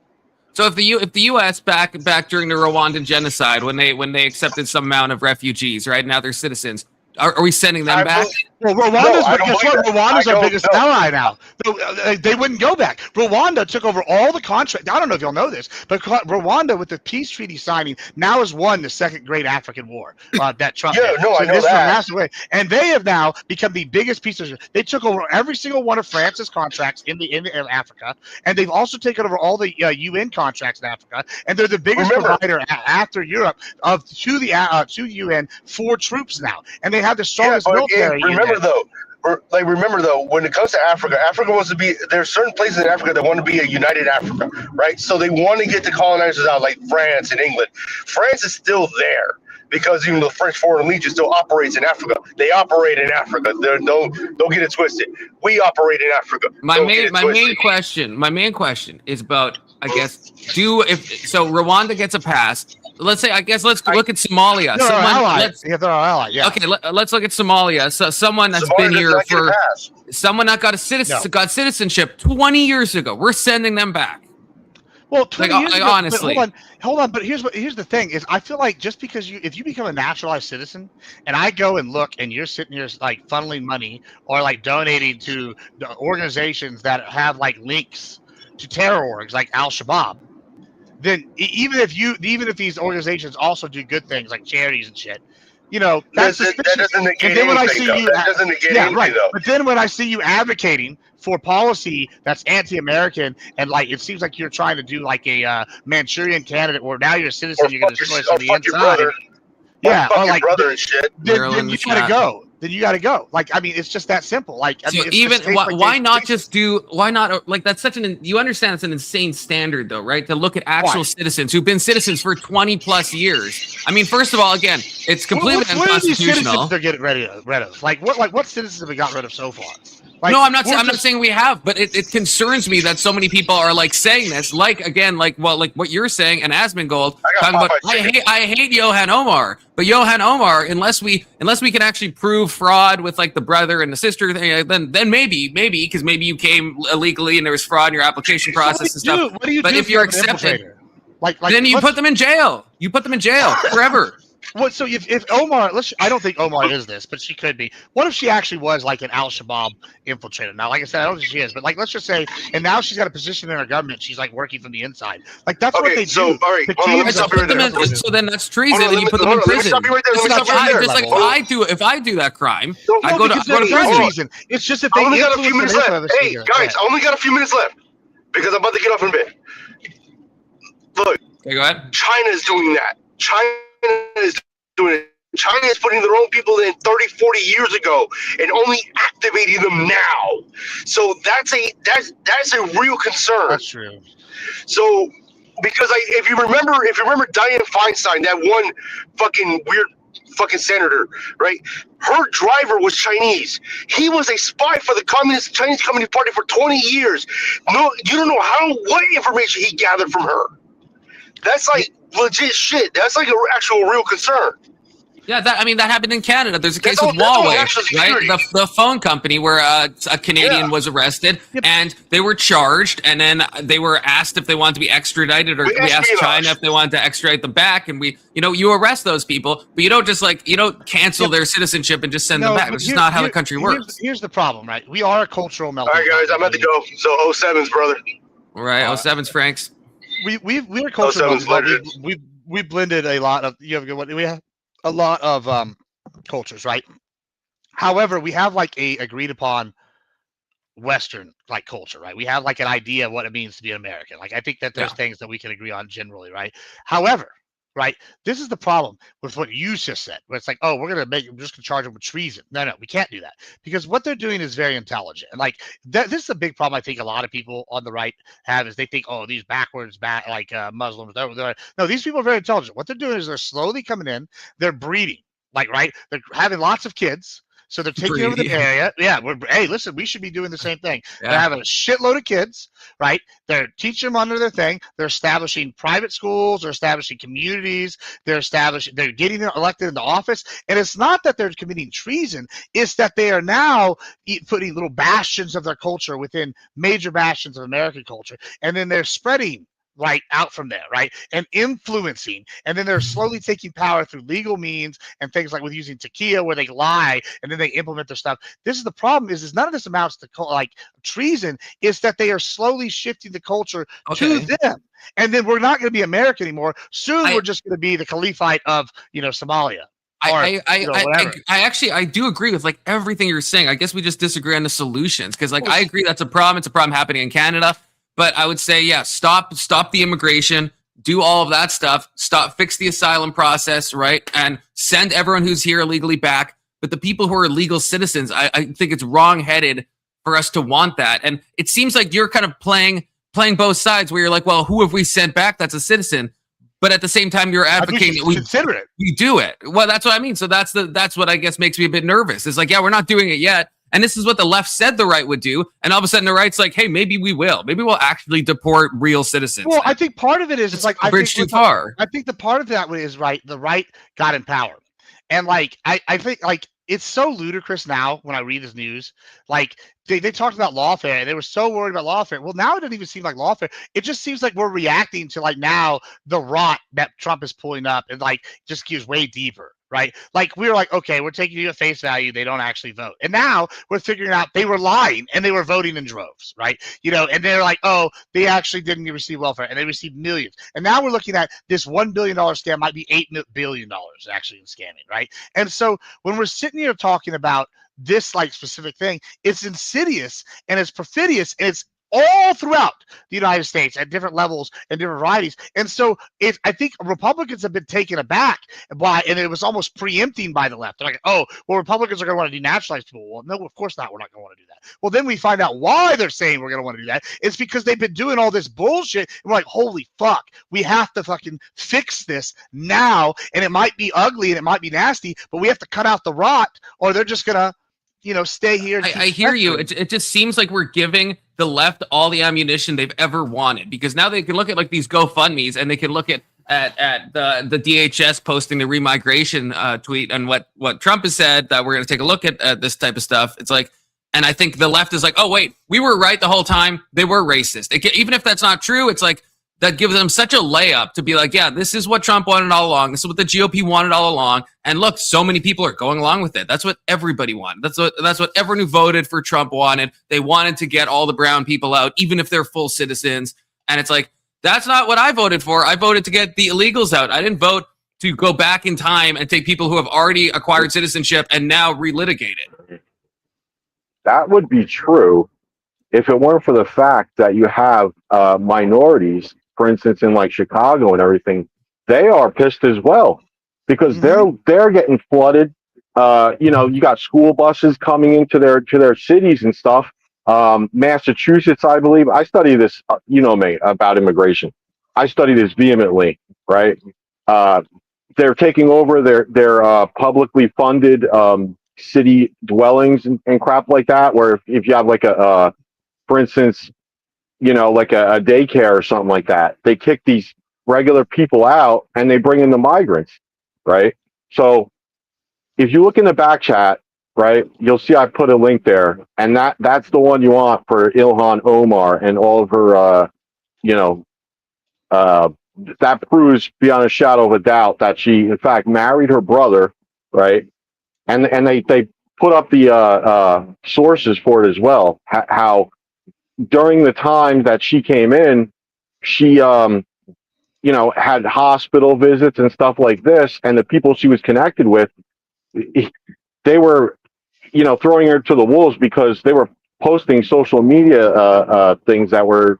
So if the U.S. back during the Rwandan genocide, when they accepted some amount of refugees, right now they're citizens, are we sending them back? Well, Rwanda's our biggest ally now. They wouldn't go back. Rwanda took over all the contracts. I don't know if y'all know this, but Rwanda, with the peace treaty signing, now has won the second great African war that Trump I know that. And they have now become the biggest piece of. They took over every single one of France's contracts in Africa, and they've also taken over all the UN contracts in Africa, and they're the biggest provider after Europe to the UN for troops now, and they have the strongest military. Remember though, when it comes to Africa wants to be. There are certain places in Africa that want to be a united Africa, right? So they want to get the colonizers out, like France and England. France is still there because even the French Foreign Legion still operates in Africa. They operate in Africa. Don't get it twisted. We operate in Africa. My main question is about, I guess, so Rwanda gets a pass. Let's look at Somalia. They're our ally. Yeah. Okay, let's look at Somalia. So someone that's been here for someone that got citizenship 20 years ago. We're sending them back. Well, 20 years ago, honestly, hold on. But here's the thing: is I feel like just because if you become a naturalized citizen, and I go and look, and you're sitting here like funneling money or like donating to the organizations that have like links to terror orgs like Al Shabaab, then even if these organizations also do good things like charities and shit, that's suspicious. That doesn't negate And then when I anything, see though. you, That doesn't negate anything, though. But then when I see you advocating for policy that's anti-American, and like it seems like you're trying to do like a Manchurian candidate, where now you're a citizen, you're going to destroy us on the inside. Yeah, or like brother and shit. Then you gotta go. Then you gotta go. Like, I mean, it's just that simple. Like, I mean, even why not like that's such you understand it's an insane standard though, right? To look at actual citizens who've been citizens for 20 plus years. I mean, first of all, again, it's completely unconstitutional. They're getting rid of. Like what citizens have we got rid of so far? Like, no, I'm not saying we have, but it concerns me that so many people are like saying this, like what you're saying, and Asmongold talking about. I hate Johan Omar, but Johan Omar, unless we can actually prove fraud with like the brother and the sister thing, then maybe because maybe you came illegally and there was fraud in your application process and stuff. What do you but do if you're accepted, like then you put them in jail. You put them in jail forever. What? So if Omar, I don't think Omar is this, but she could be. What if she actually was like an Al Shabaab infiltrator? Now, like I said, I don't think she is, but like let's just say, and now she's got a position in our government. She's like working from the inside. Like that's what they do. All right, so then that's treason, and you put them in prison. Just like if I do that crime, I go to prison. It's just if they only got a few minutes left. Hey guys, I only got a few minutes left because I'm about to get off in bed. Look, okay, go ahead. China is doing that. China is doing it. China is putting their own people in 30, 40 years ago and only activating them now. So that's a real concern. That's true. So because if you remember Dianne Feinstein, that one fucking weird fucking senator, right? Her driver was Chinese. He was a spy for the Chinese Communist Party for 20 years. No, you don't know what information he gathered from her. That's like legit shit. That's like an actual real concern. Yeah, that happened in Canada. There's a case with Huawei, right? The phone company where a Canadian was arrested, and they were charged, and then they were asked if they wanted to be extradited, or we asked China if they wanted to extradite them back, and you arrest those people, but you don't cancel their citizenship and just send them back. It's just not how the country works. Here's the problem, right? We are a cultural melting pot. All right, guys, I'm about to go. So 07's, brother. All right, 07's, Franks. We're cultural melting pot. We blended a lot of. You have a good one. We have a lot of cultures, right? However, we have like a agreed upon Western like culture, right? We have like an idea of what it means to be an American. Like I think that there's things that we can agree on generally, right? However, right, this is the problem with what you just said, where it's like, oh, we're just gonna charge them with treason. No, we can't do that, because what they're doing is very intelligent. And like this is a big problem I think a lot of people on the right have, is they think, oh, these backwards Muslims. No, these people are very intelligent. What they're doing is they're slowly coming in, they're breeding, like, right, they're having lots of kids. So they're taking over the area. Yeah, hey, listen, we should be doing the same thing. Yeah. They're having a shitload of kids, right? They're teaching them under their thing. They're establishing private schools. They're establishing communities. They're getting them elected into office. And it's not that they're committing treason. It's that they are now putting little bastions of their culture within major bastions of American culture. And then they're spreading right out from there, right, and influencing, and then they're slowly taking power through legal means and things like with using taquilla, where they lie and then they implement their stuff. This is the problem: is none of this amounts to like treason. It's that they are slowly shifting the culture to them, and then we're not going to be America anymore. Soon we're just going to be the caliphate of Somalia. I do agree with like everything you're saying. I guess we just disagree on the solutions, because like I agree that's a problem. It's a problem happening in Canada. But I would say, stop the immigration, do all of that stuff, fix the asylum process, right? And send everyone who's here illegally back. But the people who are legal citizens, I think it's wrong-headed for us to want that. And it seems like you're kind of playing both sides, where you're like, well, who have we sent back that's a citizen? But at the same time, you're advocating that we consider it. We do it. Well, that's what I mean. So that's what I guess makes me a bit nervous. It's like, we're not doing it yet. And this is what the left said the right would do. And all of a sudden the right's like, hey, maybe we will. Maybe we'll actually deport real citizens. Well, I think part of it is like, a bridge too far. I think the part of that is right. The right got in power. And like, I think like, it's so ludicrous now when I read this news. Like they talked about lawfare, and they were so worried about lawfare. Well, now it doesn't even seem like lawfare. It just seems like we're reacting to like now the rot that Trump is pulling up, and like just gives way deeper, right? Like we were like, okay, we're taking you at face value. They don't actually vote, and now we're figuring out they were lying and they were voting in droves, right? And they're like, oh, they actually didn't receive welfare, and they received millions. And now we're looking at this $1 billion scam might be $8 billion actually in scamming, right? And so when we're sitting here talking about this like specific thing, it's insidious and it's perfidious and it's all throughout the United States at different levels and different varieties. And so I think Republicans have been taken aback by, and it was almost preempting by the left. They're like, oh, well, Republicans are going to want to denationalize people. Well, no, of course not. We're not going to want to do that. Well, then we find out why they're saying we're going to want to do that. It's because they've been doing all this bullshit. And we're like, holy fuck, we have to fucking fix this now. And it might be ugly and it might be nasty, but we have to cut out the rot, or they're just going to, stay here. I hear you. It just seems like we're giving the left all the ammunition they've ever wanted, because now they can look at like these GoFundMes, and they can look at the DHS posting the remigration tweet and what Trump has said, that we're going to take a look at this type of stuff. It's like, and I think the left is like, oh wait, we were right the whole time. They were racist. Even if that's not true, it's like that gives them such a layup to be like, yeah, this is what Trump wanted all along. This is what the GOP wanted all along. And look, so many people are going along with it. That's what everybody wanted. That's what everyone who voted for Trump wanted. They wanted to get all the brown people out, even if they're full citizens. And it's like, that's not what I voted for. I voted to get the illegals out. I didn't vote to go back in time and take people who have already acquired citizenship and now relitigate it. That would be true if it weren't for the fact that you have minorities, for instance, in like Chicago and everything. They are pissed as well, because they're getting flooded. You got school buses coming into their cities and stuff. Massachusetts, I believe. I study this, me, about immigration. I study this vehemently, right? They're taking over their publicly funded city dwellings and crap like that, where if you have like for instance, like a daycare or something like that, they kick these regular people out and they bring in the migrants, right? So if you look in the back chat, right, you'll see I put a link there, and that's the one you want for Ilhan Omar and all of her, that proves beyond a shadow of a doubt that she, in fact, married her brother, right? And they put up the sources for it as well, how during the time that she came in, she, had hospital visits and stuff like this, and the people she was connected with, they were, throwing her to the wolves because they were posting social media things that were,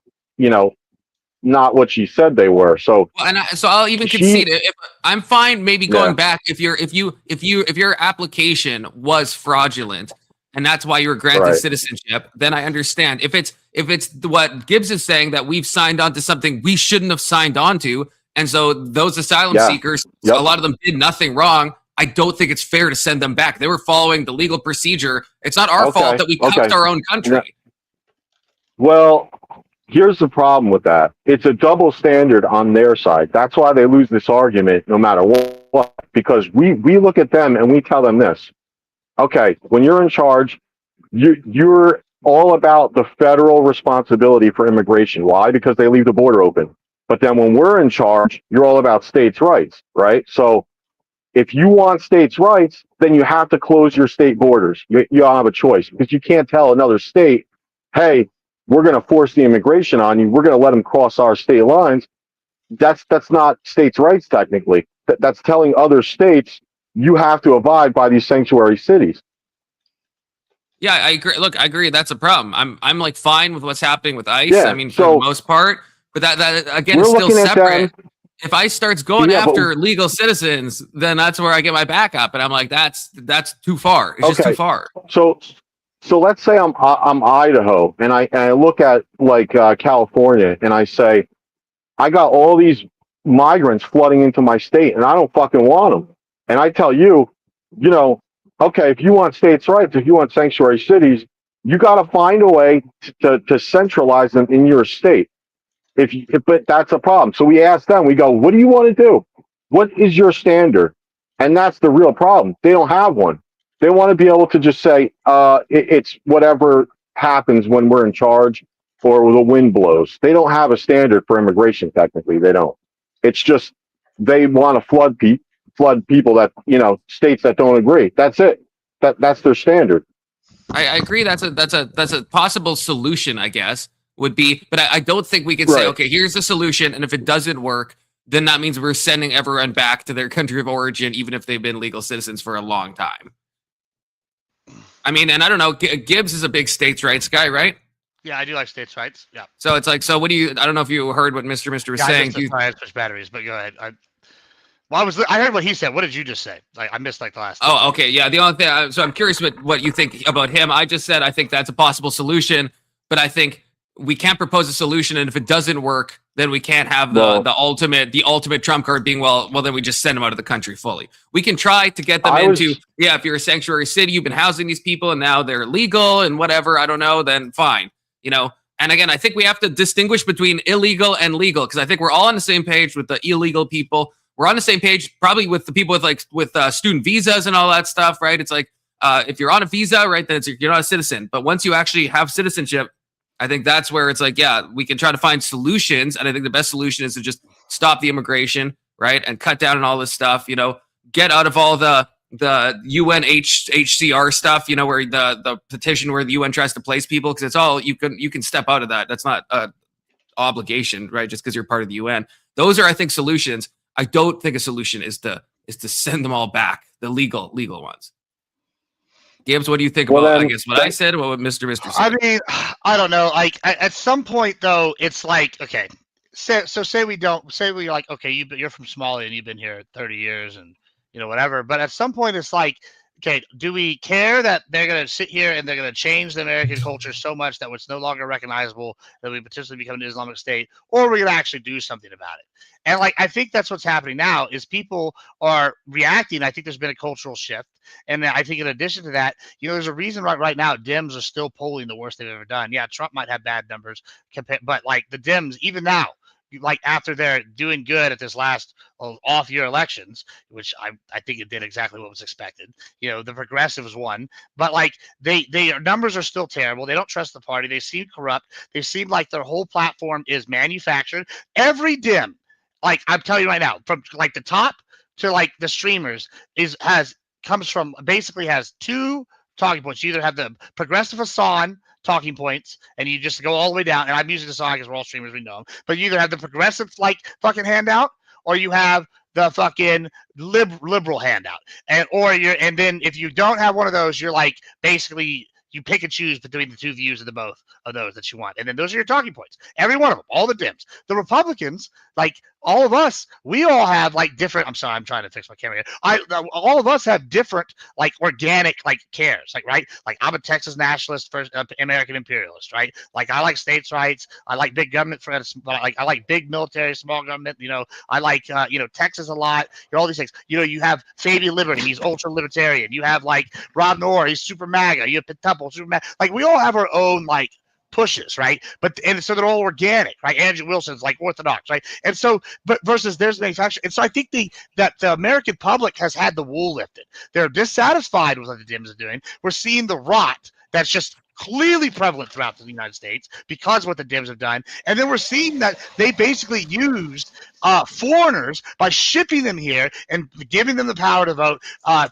not what she said they were. So, so I'll even concede it. I'm fine, maybe going back if your application was fraudulent and that's why you were granted citizenship, then I understand. If it's what Gibbs is saying, that we've signed on to something we shouldn't have signed on to, and so those asylum seekers, a lot of them did nothing wrong. I don't think it's fair to send them back. They were following the legal procedure. It's not our fault that we cucked our own country. Well, here's the problem with that. It's a double standard on their side. That's why they lose this argument no matter what, because we look at them and we tell them this. Okay, when you're in charge, you're all about the federal responsibility for immigration. Why? Because they leave the border open. But then when we're in charge, you're all about states' rights, right? So if you want states' rights, then you have to close your state borders. You don't have a choice, because you can't tell another state, hey, we're going to force the immigration on you. We're going to let them cross our state lines. That's not states' rights technically. That's telling other states you have to abide by these sanctuary cities. Yeah, I agree. Look, I agree. That's a problem. I'm like fine with what's happening with ICE. Yeah, I mean, for the most part, but that again is still separate. If ICE starts going after legal citizens, then that's where I get my back up, and I'm like, that's too far. It's just too far. So let's say I'm Idaho, and I look at like California, and I say, I got all these migrants flooding into my state, and I don't fucking want them. And I tell you, okay, if you want states' rights, if you want sanctuary cities, you got to find a way to centralize them in your state. But that's a problem. So we ask them, we go, what do you want to do? What is your standard? And that's the real problem. They don't have one. They want to be able to just say, it's whatever happens when we're in charge or the wind blows. They don't have a standard for immigration. Technically, they don't. It's just they want to flood people that states that don't agree. That's it. That's their standard. I agree. That's a possible solution, I guess, would be, but I don't think we can say, okay, here's the solution, and if it doesn't work, then that means we're sending everyone back to their country of origin, even if they've been legal citizens for a long time. I mean, and I don't know, Gibbs is a big states' rights guy, right? Yeah, I do like states' rights. Yeah. So it's like, so what do you? I don't know if you heard what Mr. was saying. I switch batteries, but go ahead. I heard what he said. What did you just say? Like I missed like the last. Oh, okay, yeah. The only thing, so I'm curious what you think about him. I just said I think that's a possible solution, but I think we can't propose a solution, and if it doesn't work, then we can't have the ultimate trump card being well. Then we just send them out of the country fully. We can try to get them into if you're a sanctuary city, you've been housing these people, and now they're legal and whatever. I don't know. Then fine, And again, I think we have to distinguish between illegal and legal, because I think we're all on the same page with the illegal people. We're on the same page probably with the people with student visas and all that stuff, right? It's like if you're on a visa, right, then you're not a citizen. But once you actually have citizenship, I think that's where it's like, yeah, we can try to find solutions. And I think the best solution is to just stop the immigration, right, and cut down on all this stuff. Get out of all the UNHCR stuff, where the petition where the UN tries to place people, because it's all you can step out of that. That's not an obligation, right? Just because you're part of the UN. Those are, I think, solutions. I don't think a solution is to send them all back, the legal ones. Gibbs, what do you think about? I guess what I said. What would Mr. said? I mean, I don't know. Like at some point, though, it's like okay. Say we like okay, you're from Somalia and you've been here 30 years and whatever. But at some point, it's like okay, do we care that they're going to sit here and they're going to change the American culture so much that it's no longer recognizable that we potentially become an Islamic State, or we're going to actually do something about it? And like, I think that's what's happening now is people are reacting. I think there's been a cultural shift. And I think in addition to that, there's a reason right now Dems are still polling the worst they've ever done. Yeah, Trump might have bad numbers, but like the Dems, even now, like after they're doing good at this last off-year elections, which I think it did exactly what was expected. The progressives won, but like their numbers are still terrible. They don't trust the party. They seem corrupt. They seem like their whole platform is manufactured. Every Dem, like I'm telling you right now, from like the top to like the streamers, comes from basically has two talking points. You either have the progressive Hassan talking points, and you just go all the way down. And I'm using the song because we're all streamers, we know them. But you either have the progressive like fucking handout, or you have the fucking liberal handout. And then if you don't have one of those, you're like basically you pick and choose between the two views of the both of those that you want. And then those are your talking points. Every one of them, all the Dems. The Republicans, like all of us, we all have like different, I'm sorry, I'm trying to fix my camera here. All of us have different like organic like cares, like, right? Like I'm a Texas nationalist, first American imperialist, right? Like I like states' rights. I like big government for I like big military, small government, I like, Texas a lot, all these things. You have Fabian Liberty, he's ultra libertarian. You have like Rob Noor, he's super MAGA. You have Pentuple, super MAGA. Like we all have our own like pushes, right? And so they're all organic, right? Andrew Wilson's like orthodox, right? And so, but versus there's manufacturing. And so I think that the American public has had the wool lifted. They're dissatisfied with what the Dems are doing. We're seeing the rot that's just clearly prevalent throughout the United States because of what the Dems have done. And then we're seeing that they basically used foreigners by shipping them here and giving them the power to vote,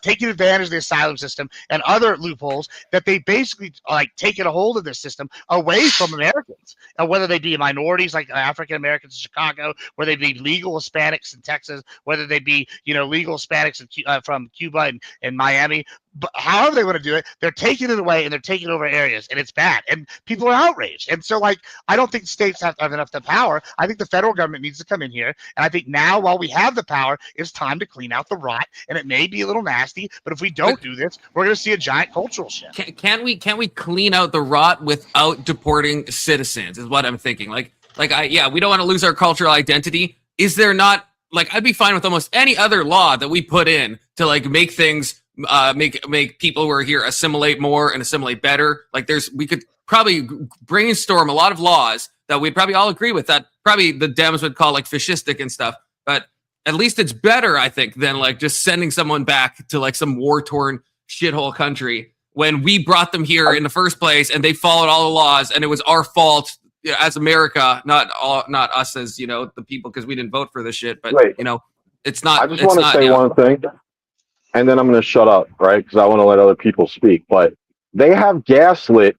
taking advantage of the asylum system and other loopholes, that they basically like taken a hold of this system away from Americans, whether they be minorities like African Americans in Chicago, whether they be legal Hispanics in Texas, whether they be legal Hispanics from Cuba and Miami. But however they want to do it, they're taking it away and they're taking over areas, and it's bad. And people are outraged. And so, like, I don't think states have enough the power. I think the federal government needs to come in here. And I think now, while we have the power, it's time to clean out the rot. And it may be a little nasty, but if we don't do this, we're going to see a giant cultural shift. Can we clean out the rot without deporting citizens? Is what I'm thinking. Like we don't want to lose our cultural identity. Is there not, like, I'd be fine with almost any other law that we put in to like make things. Make people who are here assimilate more and assimilate better. Like we could probably brainstorm a lot of laws that we'd probably all agree with, that probably the Dems would call like fascistic and stuff. But at least it's better, I think, than like just sending someone back to like some war-torn shithole country when we brought them here in the first place and they followed all the laws and it was our fault as America, not us as, the people, because we didn't vote for this shit. But, it's not. I just want to say one thing, and then I'm going to shut up, right? Because I want to let other people speak. But they have gaslit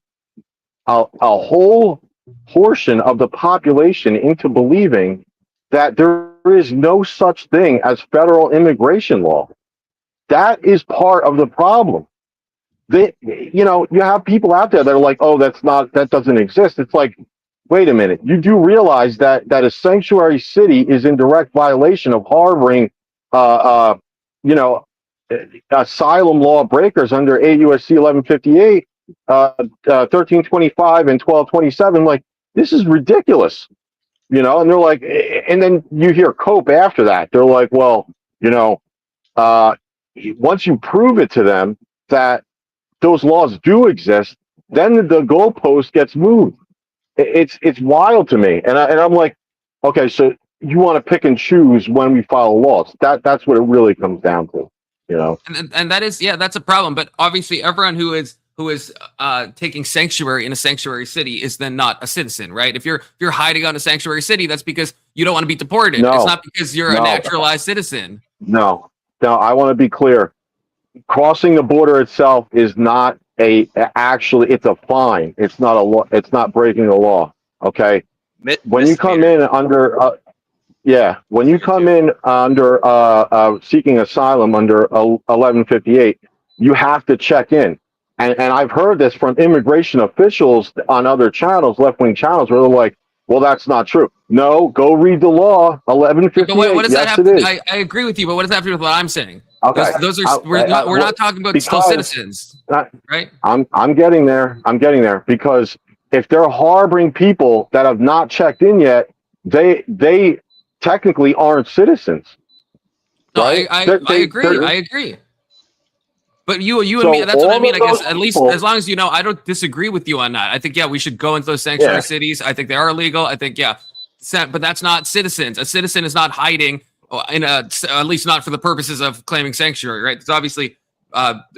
a whole portion of the population into believing that there is no such thing as federal immigration law. That is part of the problem. You have people out there that are like, oh, that doesn't exist. It's like, wait a minute. You do realize that a sanctuary city is in direct violation of harboring, asylum law breakers under 8 USC 1158, 1325, and 1227. Like, this is ridiculous, and they're like, and then you hear COPE after that. They're like, well, once you prove it to them that those laws do exist, then the goalpost gets moved. It's wild to me, and I'm like, okay, so you want to pick and choose when we follow laws. That's what it really comes down to, And that is, that's a problem. But obviously, everyone who is taking sanctuary in a sanctuary city is then not a citizen, right? If you're hiding on a sanctuary city, that's because you don't want to be deported. No, it's not because you're a naturalized citizen. No, I want to be clear. Crossing the border itself is not it's a fine. It's not a law. It's not breaking the law. Okay. When you come in under, seeking asylum under 1158, you have to check in. And I've heard this from immigration officials on other channels, left-wing channels, where they're like, well, that's not true. No, go read the law, 1158. But what does that have to, I agree with you, but what does that have to do with what I'm saying? Okay. We're not talking about still citizens, right? I'm getting there. Because if they're harboring people that have not checked in yet, they technically aren't citizens. No, right? I agree. But you and me, that's what I mean. I guess at least as long as I don't disagree with you on that. I think we should go into those sanctuary cities. I think they are illegal. I think but that's not citizens. A citizen is not hiding at least not for the purposes of claiming sanctuary, right? There's obviously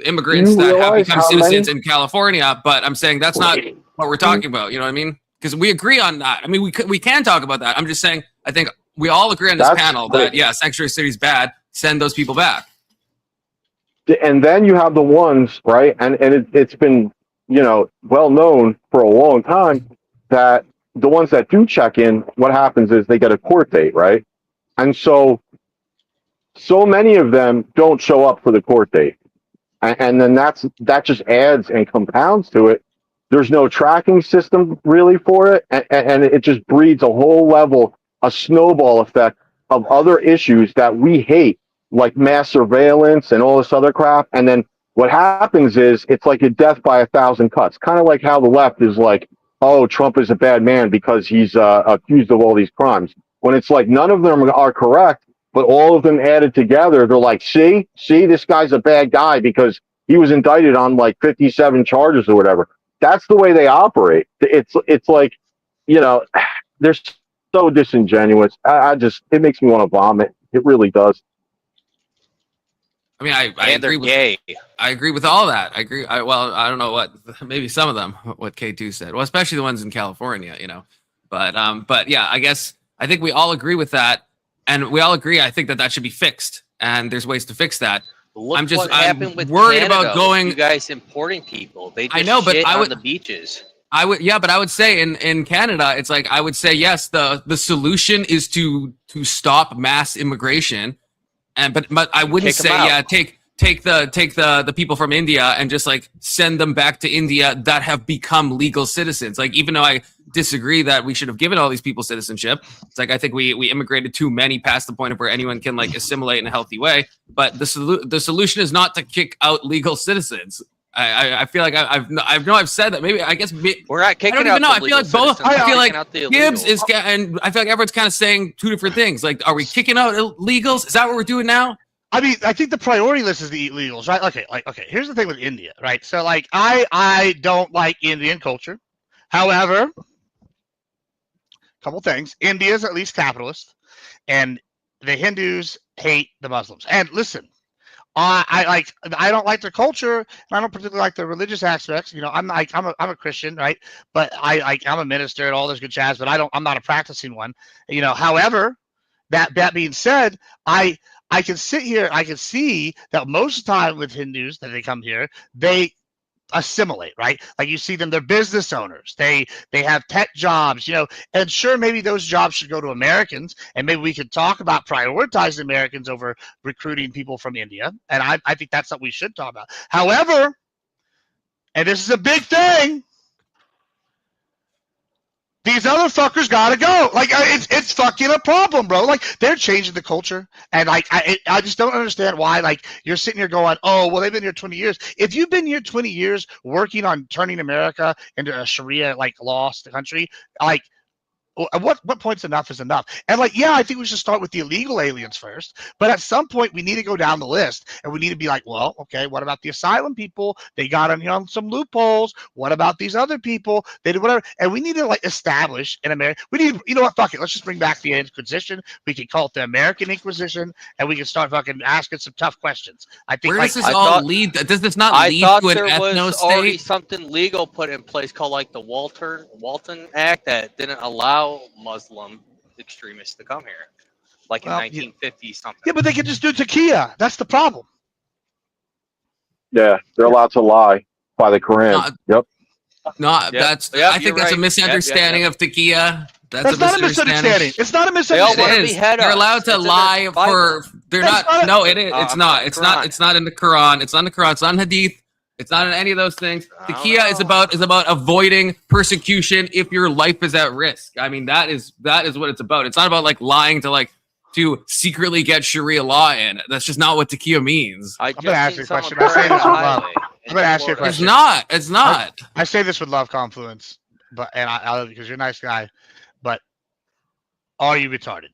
immigrants that have become citizens in California, but I'm saying that's not what we're talking about. You know what I mean? Because we agree on that. I mean, we can talk about that. I'm just saying, I think we all agree on this panel that sanctuary city is bad. Send those people back. And then you have the ones, right? And it's been, well known for a long time that the ones that do check in, what happens is they get a court date, right? And so many of them don't show up for the court date. And then that just adds and compounds to it. There's no tracking system really for it. And it just breeds a snowball effect of other issues that we hate, like mass surveillance and all this other crap. And then what happens is it's like a death by 1,000 cuts, kind of like how the left is like, oh, Trump is a bad man because he's accused of all these crimes. When it's like none of them are correct, but all of them added together, they're like, see, this guy's a bad guy because he was indicted on like 57 charges or whatever. That's the way they operate. It's like, they're so disingenuous. It makes me want to vomit. It really does. I mean, I agree with all that. I agree. I don't know maybe some of them, what K2 said. Well, especially the ones in California, but yeah, I think we all agree with that. And we all agree, I think that should be fixed. And there's ways to fix that. I'm worried about going. You guys importing people. They just on the beaches. I would say in Canada, it's like, I would say, yes, the solution is to stop mass immigration. But I wouldn't say, take the people from India and just like send them back to India that have become legal citizens. Like, even though I disagree that we should have given all these people citizenship, it's like I think we immigrated too many past the point of where anyone can like assimilate in a healthy way. But the solution is not to kick out legal citizens. I feel like I've said that. We're not kicking out. I feel like both. I feel like Gibbs is, and I feel like everyone's kind of saying two different things. Like, are we kicking out illegals? Is that what we're doing now? I mean, I think the priority list is the illegals, right? Okay. Here's the thing with India, right? So, like, I don't like Indian culture. However, a couple things. India is at least capitalist, and the Hindus hate the Muslims. And listen, I don't like their culture, and I don't particularly like the religious aspects. You know, I'm a Christian, right? But I'm a minister and all this good jazz, but I'm not a practicing one. You know, however, that being said, I can sit here, I can see that most of the time with Hindus that they come here, they assimilate, right? Like you see them, they're business owners. They have tech jobs, you know, and sure, maybe those jobs should go to Americans, and maybe we could talk about prioritizing Americans over recruiting people from India. And I think that's something we should talk about. However, and this is a big thing, these other fuckers gotta go. Like it's fucking a problem, bro. Like they're changing the culture, and like I just don't understand why. Like you're sitting here going, oh well, they've been here 20 years. If you've been here 20 years working on turning America into a Sharia like law country, like. What point's enough is enough? And like, yeah, I think we should start with the illegal aliens first. But at some point, we need to go down the list, and we need to be like, well, okay, what about the asylum people? They got on some loopholes. What about these other people? They did whatever, and we need to like establish in America. We need, you know what? Fuck it. Let's just bring back the Inquisition. We can call it the American Inquisition, and we can start fucking asking some tough questions. I think. Where does this all lead? Does this not lead to an ethno state? Already something legal put in place called like the Walton Act that didn't allow Muslim extremists to come here, like in 1950 something. Yeah, but they can just do takia. That's the problem. Yeah, they're allowed to lie by the Quran. Yep. No, I think that's a misunderstanding of takia. That's not a misunderstanding. It's not a misunderstanding. They're allowed to lie for. They're not. No, it is. It's not. It's not. It's not in the Quran. It's not in the Quran. It's not in Hadith. It's not in any of those things. Takia is about avoiding persecution if your life is at risk. I mean, that is what it's about. It's not about like lying to secretly get Sharia law in. That's just not what takia means. I'm gonna ask you a question. I say this with love. I'm gonna ask you a question. It's not. I say this with love, Confluence, but I because you're a nice guy, but are you retarded?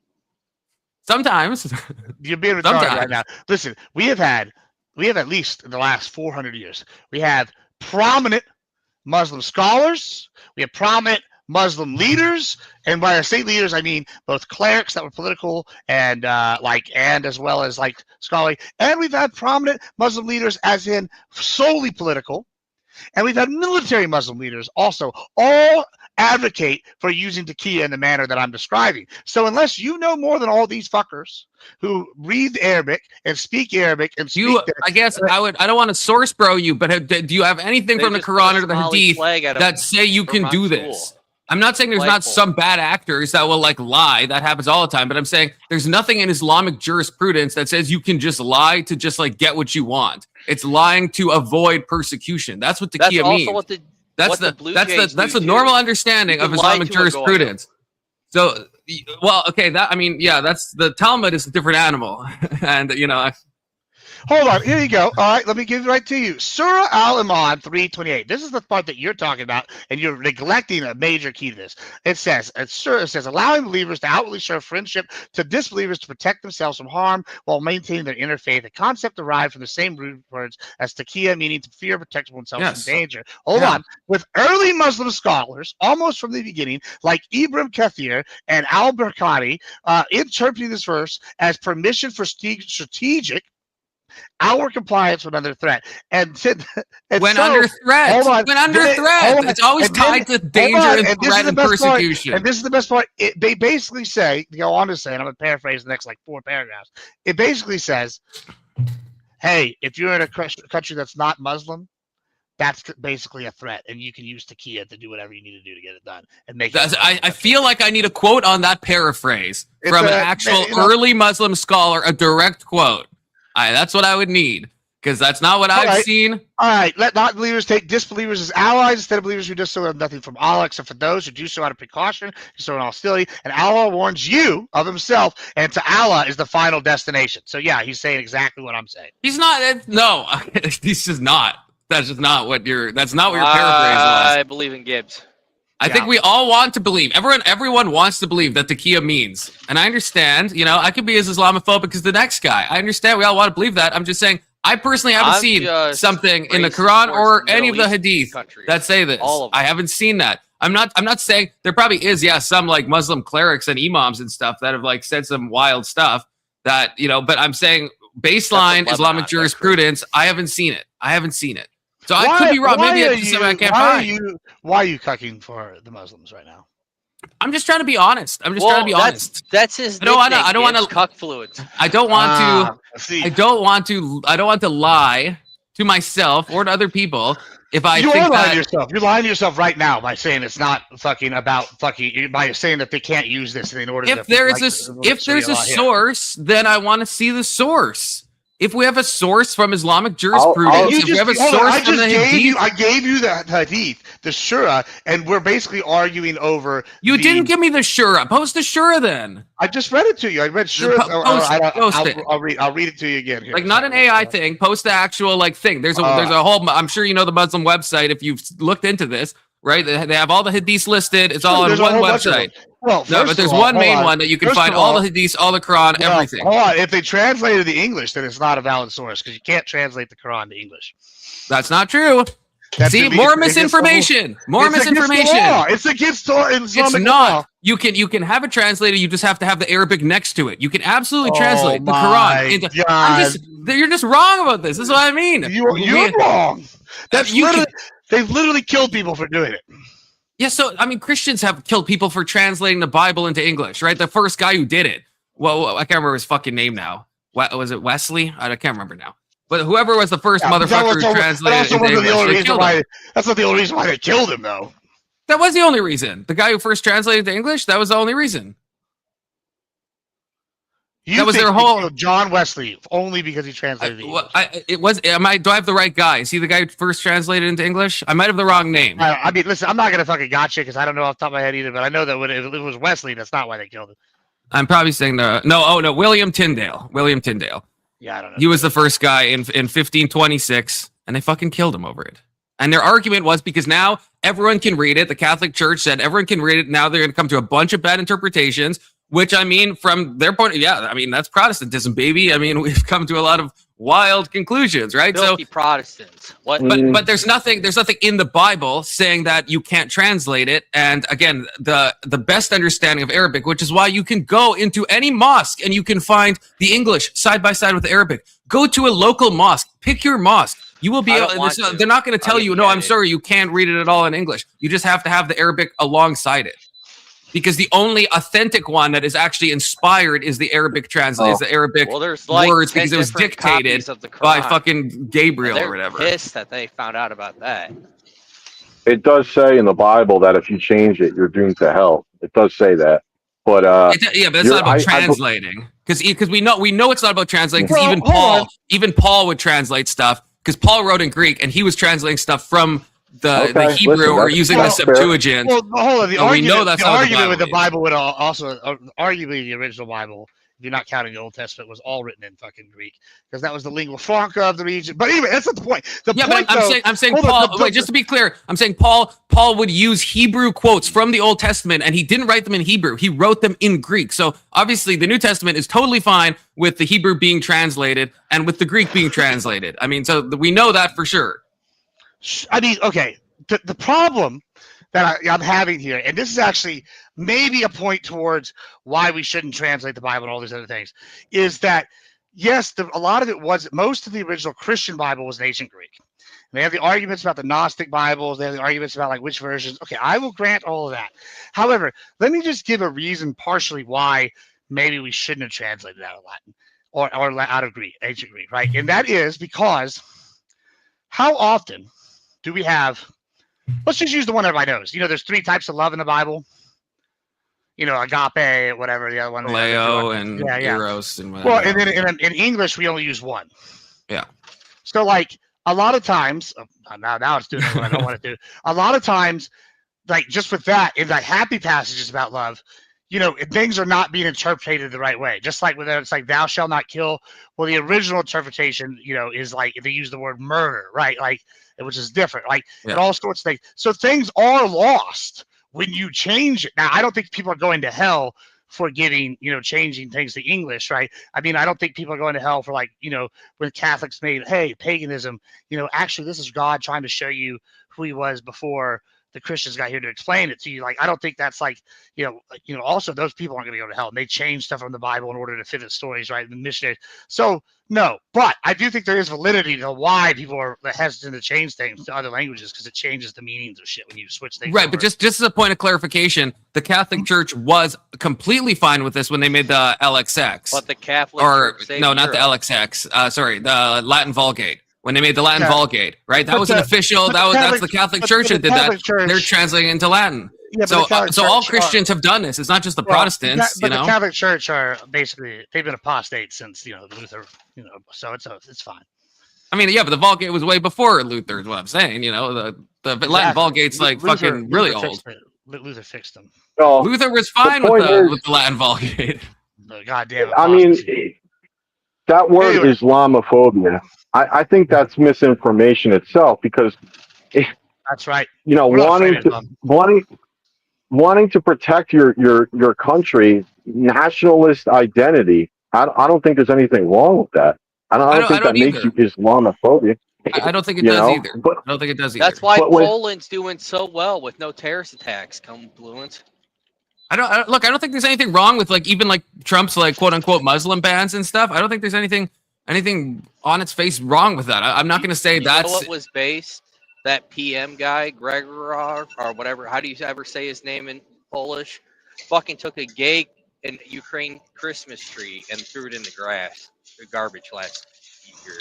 Sometimes. You're being retarded right now. Listen, we have at least in the last 400 years, we have prominent Muslim scholars, we have prominent Muslim leaders, and by I say leaders, I mean both clerics that were political and and as well as like scholarly, and we've had prominent Muslim leaders as in solely political, and we've had military Muslim leaders also, all advocate for using takia in the manner that I'm describing. So unless you know more than all these fuckers who read Arabic and speak Arabic and speak I don't want to source bro you, but do you have anything from the Quran or the Hadith that say you can do this? I'm not saying there's not some bad actors that will like lie. That happens all the time. But I'm saying there's nothing in Islamic jurisprudence that says you can just lie to just like get what you want. It's lying to avoid persecution. That's what takia means. That's the normal understanding of Islamic jurisprudence. So, well, okay, that's the Talmud is a different animal, and Hold on, here you go. All right, let me give it right to you. Surah Al-Imran 3:28. This is the part that you're talking about, and you're neglecting a major key to this. It says, allowing believers to outwardly show friendship to disbelievers to protect themselves from harm while maintaining their inner faith. A concept derived from the same root words as taqiya, meaning to fear, protect oneself from danger. Hold on. With early Muslim scholars, almost from the beginning, like Ibn Kathir and al-Barkani, interpreting this verse as permission for strategic our compliance when under threat, and when under threat, it's always tied to danger and threat and persecution. And this is the best part. They basically say, go on to say, and I'm going to paraphrase the next like 4 paragraphs. It basically says, "Hey, if you're in a country that's not Muslim, that's basically a threat, and you can use taqiya to do whatever you need to do to get it done and make it." I feel like I need a quote on that paraphrase from an actual early Muslim scholar, a direct quote. That's what I would need, because that's not what I've seen. All right, let not believers take disbelievers as allies instead of believers who do so have nothing from Allah except for those who do so out of precaution, so in hostility. And Allah warns you of himself, and to Allah is the final destination. So yeah, he's saying exactly what I'm saying. He's not. No, he's just not. That's just not what you're. That's not what your paraphrase was. I believe in Gibbs. I think we all want to believe. Everyone wants to believe that taqiya means. And I understand, I could be as Islamophobic as the next guy. I understand we all want to believe that. I'm just saying, I personally haven't seen something in the Quran or any of the Hadith that say this. I haven't seen that. I'm not saying there probably is, some like Muslim clerics and imams and stuff that have like said some wild stuff that, but I'm saying baseline Islamic jurisprudence. I haven't seen it. So I could be wrong. Maybe I can't find. Why are you cucking for the Muslims right now? I'm just trying to be honest. That's his. I don't want to cuck fluids. I don't want to lie to myself or to other people. If I you think are lying that to yourself. You're lying to yourself right now by saying it's not fucking about fucking. By saying that they can't use this in order. If there's a source, then I want to see the source. If we have a source from Islamic jurisprudence, if we have a source from the Hadith, I gave you the Hadith, the Shura, and we're basically arguing over. You didn't give me the Shura. Post the Shura then. I just read it to you. I read Shura. Post it. I'll read it to you again here. Like not an AI thing. Post the actual thing. There's a whole. I'm sure you know the Muslim website if you've looked into this. Right, they have all the hadiths listed. It's all on one website. Well, no, but there's one main one that you can find all the hadiths, all the Quran, everything. Hold on. If they translated the English, then it's not a valid source because you can't translate the Quran to English. That's not true. See, more misinformation. More misinformation. It's against Islamic It's not. You can have it translated. You just have to have the Arabic next to it. You can absolutely translate the Quran into. You're just wrong about this. This is what I mean. You're wrong. That's they've literally killed people for doing it. Yeah, so I mean, Christians have killed people for translating the Bible into English, right? The first guy who did it. Well, I can't remember his fucking name now. Was it Wesley? I can't remember now. But whoever was the first motherfucker who translated it into English, that's not the only reason why they killed him, though. That was the only reason. The guy who first translated to English, that was the only reason. That was their whole John Wesley only because he translated the English. Do I have the right guy? Is he the guy who first translated into English? I might have the wrong name. I mean, listen, I'm not gonna fucking gotcha because I don't know off the top of my head either. But I know that if it was Wesley, that's not why they killed him. I'm probably saying no. William Tyndale. Yeah, I don't know. He was the first guy in 1526, and they fucking killed him over it. And their argument was because now everyone can read it. The Catholic Church said everyone can read it. Now they're going to come to a bunch of bad interpretations. Which, I mean, from their point, that's Protestantism, baby. I mean, we've come to a lot of wild conclusions, right? Filthy Protestants. What? But there's nothing in the Bible saying that you can't translate it. And again, the best understanding of Arabic, which is why you can go into any mosque and you can find the English side by side with the Arabic. Go to a local mosque, pick your mosque. You will be able. They're not going to tell you, no, I'm sorry, you can't read it at all in English. You just have to have the Arabic alongside it. Because the only authentic one that is actually inspired is the Arabic translation, the Arabic words, because it was dictated by fucking Gabriel or whatever. They're pissed that they found out about that. It does say in the Bible that if you change it, you're doomed to hell. It does say that, but but it's not about translating. Because we know it's not about translating. Because even Paul would translate stuff. Because Paul wrote in Greek and he was translating stuff from the Hebrew or using the Septuagint. Well, hold on. The argument with the Bible would also, arguably the original Bible, if you're not counting the Old Testament, was all written in fucking Greek because that was the lingua franca of the region. But anyway, that's not the point. I'm saying Paul. Wait, just to be clear, I'm saying Paul would use Hebrew quotes from the Old Testament, and he didn't write them in Hebrew. He wrote them in Greek. So obviously, the New Testament is totally fine with the Hebrew being translated and with the Greek being translated. I mean, so we know that for sure. I mean, okay, the problem that I'm having here, and this is actually maybe a point towards why we shouldn't translate the Bible and all these other things, is that, yes, a lot of it was, most of the original Christian Bible was in ancient Greek. And they have the arguments about the Gnostic Bibles. They have the arguments about like which versions. Okay, I will grant all of that. However, let me just give a reason partially why maybe we shouldn't have translated out of Latin or out of Greek, ancient Greek, right? And that is because how often do we have, let's just use the one everybody knows. There's 3 types of love in the Bible. Agape, whatever, the other one. Leo and Eros and whatever. Well, and then in English, we only use one. Yeah. So, like, a lot of times, now it's doing what I don't want to do. A lot of times, like, just with that, in like happy passages about love, things are not being interpreted the right way. Just like when it's like, thou shalt not kill. Well, the original interpretation, is like, if they use the word murder, right? Like, which is different, like and all sorts of things. So things are lost when you change it. Now, I don't think people are going to hell for changing things to English, right? I mean, I don't think people are going to hell for like, when Catholics made, hey, paganism, actually this is God trying to show you who he was before the Christians got here to explain it to you. Like, I don't think that's like, also those people aren't going to go to hell. And they change stuff from the Bible in order to fit the stories, right? The missionaries. So, no, but I do think there is validity to why people are hesitant to change things to other languages because it changes the meanings of shit when you switch things. Right, but just as a point of clarification, the Catholic Church was completely fine with this when they made the LXX. But the Catholic Church, no, not the LXX. Sorry, the Latin Vulgate. When they made the Latin Vulgate, right? That was an official. That's the Catholic Church that did that. They're translating into Latin. Yeah, so all Christians have done this. It's not just the Protestants. But the Catholic Church are basically they've been apostate since Luther. So it's fine. I mean, yeah, but the Vulgate was way before Luther. Is what I'm saying. The Latin Vulgate's like Luther, fucking really old. Luther fixed them. So Luther was fine with the Latin Vulgate. God damn. I mean, that word Islamophobia. I think that's misinformation itself because that's right. Wanting to protect your country, nationalist identity. I don't think there's anything wrong with that. I don't think that makes you Islamophobic. I don't think it does either. I don't think it does either. That's why Poland's doing so well with no terrorist attacks come Bluent. I don't think there's anything wrong with even Trump's quote unquote Muslim bans and stuff. I don't think there's anything on its face wrong with that. I'm not going to say that's what was based. That PM guy, Gregor or whatever. How do you ever say his name in Polish? Fucking took a gay in Ukraine Christmas tree and threw it in the garbage last year.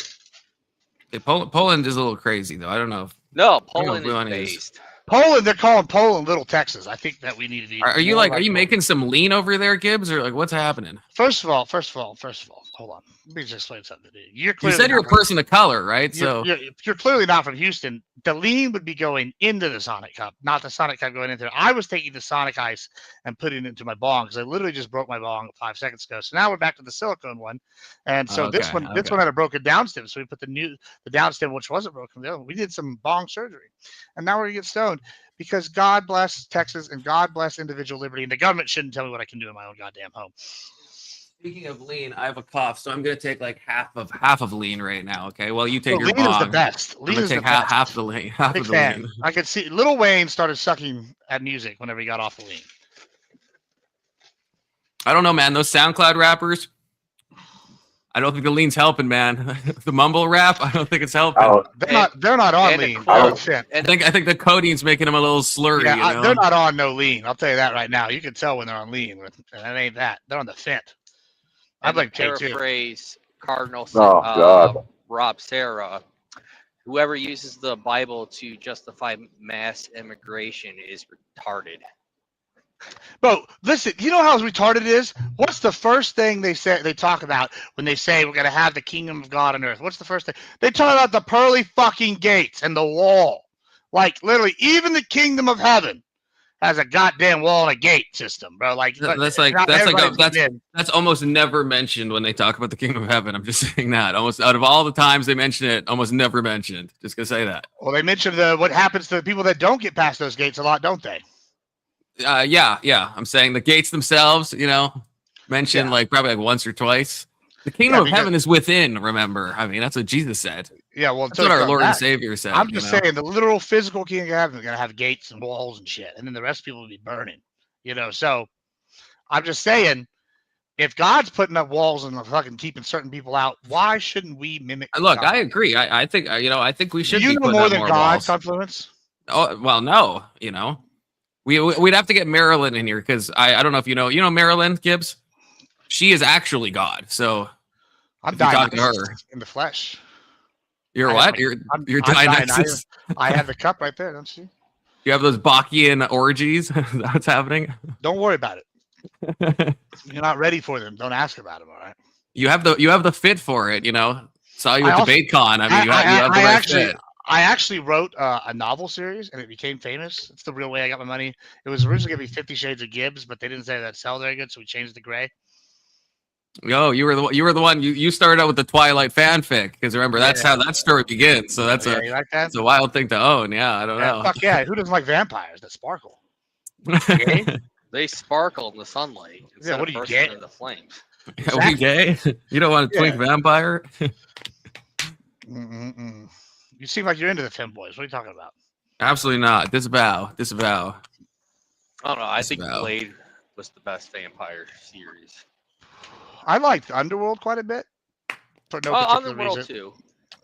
Hey, Poland is a little crazy though. I don't know. Poland is based. Poland, they're calling Poland Little Texas. I think that we need to be. Are you making some lean over there, Gibbs, or what's happening? First of all, hold on. Let me just explain something to you. You said you're a person of color, right? You're clearly not from Houston. The lean would be going into the Sonic Cup, not the Sonic Cup going into it. I was taking the Sonic Ice and putting it into my bong because I literally just broke my bong 5 seconds ago. So now we're back to the silicone one, and so this one had a broken downstem. So we put the downstem, which wasn't broken. We did some bong surgery, and now we're gonna get stoned because God bless Texas and God bless individual liberty, and the government shouldn't tell me what I can do in my own goddamn home. Speaking of lean, I have a cough, so I'm gonna take half of lean right now. Okay, well you take your lean bong. Is the best. Lean is the best. Half the lean. Big fan. Lean. I could see Lil Wayne started sucking at music whenever he got off the lean. I don't know, man. Those SoundCloud rappers, I don't think the lean's helping, man. The mumble rap, I don't think it's helping. Oh, they're not on lean. I think the codeine's making them a little slurry. Yeah, they're not on no lean. I'll tell you that right now. You can tell when they're on lean. And that ain't that. They're on the fent. I'd like to paraphrase Cardinal Rob Serra. Whoever uses the Bible to justify mass immigration is retarded. Bro, listen, you know how retarded it is? What's the first thing they talk about when they say we're gonna have the kingdom of God on earth? What's the first thing? They talk about the pearly fucking gates and the wall. Like literally, even the kingdom of heaven has a goddamn wall and a gate system, bro. That's almost never mentioned when they talk about the kingdom of heaven. I'm just saying that. Almost out of all the times they mention it, almost never mentioned. Just gonna say that. Well, they mention what happens to the people that don't get past those gates a lot, don't they? Yeah. I'm saying the gates themselves, mentioned probably once or twice. The kingdom of heaven is within, remember. I mean, that's what Jesus said. Yeah, well, that's what our Lord and Savior said. I'm just saying the literal physical kingdom of heaven is going to have gates and walls and shit, and then the rest of people will be burning, So I'm just saying, if God's putting up walls and fucking keeping certain people out, why shouldn't we mimic? Look, I agree. I think I think we should. Do you know more than God's influence? Oh well, no. We'd have to get Marilyn in here because I don't know if you know Marilyn Gibbs. She is actually God. So I'm dying to her in the flesh. You're what? You're Dionysus. I have the cup right there, don't you? You have those Bacchian orgies. That's happening. Don't worry about it. You're not ready for them. Don't ask about them. All right. You have the fit for it. Saw you at DebateCon. I mean, you have the right fit. I actually wrote a novel series and it became famous. It's the real way I got my money. It was originally going to be 50 Shades of Gibbs, but they didn't say that sell very good, so we changed it to gray. Oh, you were the one. You started out with the Twilight fanfic because remember that's how that story begins. So that's you like that? It's a wild thing to own. Yeah, I don't know. Fuck yeah! Who doesn't like vampires that sparkle? They sparkle in the sunlight. Yeah, what are you gay? In the flames. Exactly. Are we gay? You don't want a twink vampire? You seem like you're into the femboys. What are you talking about? Absolutely not. Disavow. Disavow. I don't know. I think Disavow. Blade was the best vampire series. I liked Underworld quite a bit for no particular Underworld reason. too,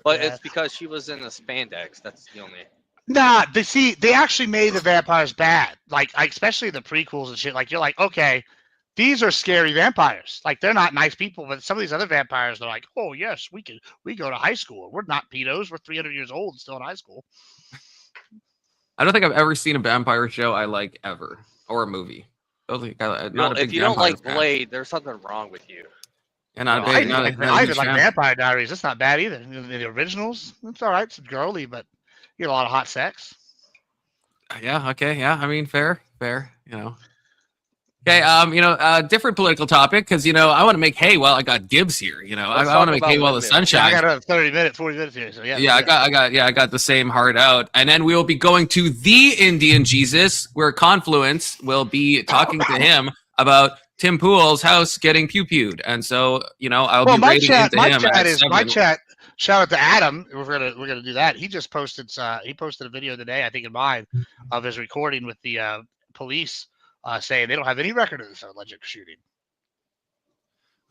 but Yeah. it's because she was in the spandex. That's the only. Nah, they actually made the vampires bad. Like especially the prequels and shit. Like you're like, okay, these are scary vampires. Like they're not nice people, but some of these other vampires, they're like, oh yes, we go to high school. We're not pedos. We're 300 years old and still in high school. I don't think I've ever seen a vampire show I like ever, or a movie. If you don't like Blade, there's something wrong with you. And I even like Vampire Diaries. It's not bad either. The originals, it's all right. It's girly, but you get a lot of hot sex. Yeah. Okay. Yeah. I mean, fair. You know. Okay. Different political topic because I want to make hay while I got Gibbs here. I want to make hay while the sun shines. I got another 40 minutes here. So yeah. Yeah. I got the same heart out, and then we will be going to the Indian Jesus, where Confluence will be talking to him about Tim Pool's house getting pew-pewed, and so I'll be rating into him. My chat. Shout out to Adam. We're gonna do that. He just posted. He posted a video today, I think in mine, of his recording with the police saying they don't have any record of this alleged shooting.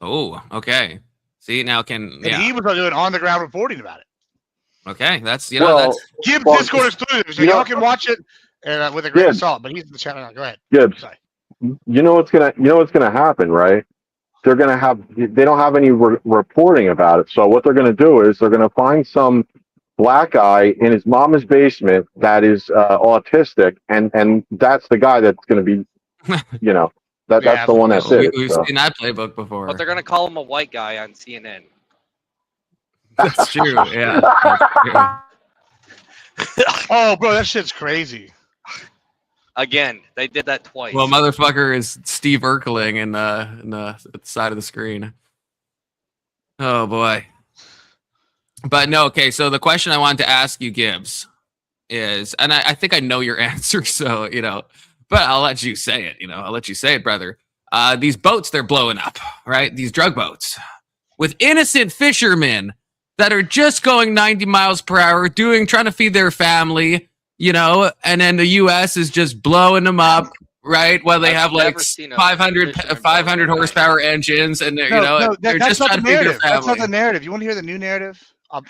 Oh, okay. See now, he was doing on the ground reporting about it. Okay, that's Gibbs Discord exclusive, so y'all can watch it and with a grain of salt. But he's in the chat now. Go ahead, Gibbs. Sorry. You know what's gonna happen, right? They don't have any reporting about it. So what they're gonna do is they're gonna find some black guy in his mama's basement that is autistic, and that's the guy that's gonna be, that's the one that's it. We've seen that playbook before. But they're gonna call him a white guy on CNN. That's true. Yeah. That's true. Oh, bro, that shit's crazy. Again, they did that twice. Well, motherfucker is Steve Urkeling in the side of the screen. Oh boy. But no, okay. So the question I wanted to ask you, Gibbs, is, and I think I know your answer, so but I'll let you say it. I'll let you say it, brother. These boats they're blowing up, right? These drug boats with innocent fishermen that are just going 90 miles per hour, trying to feed their family. And then the U.S. is just blowing them up, right? Well, they have like 500 horsepower engines, and they're just trying to feed their family. That's not the narrative. You want to hear the new narrative? Let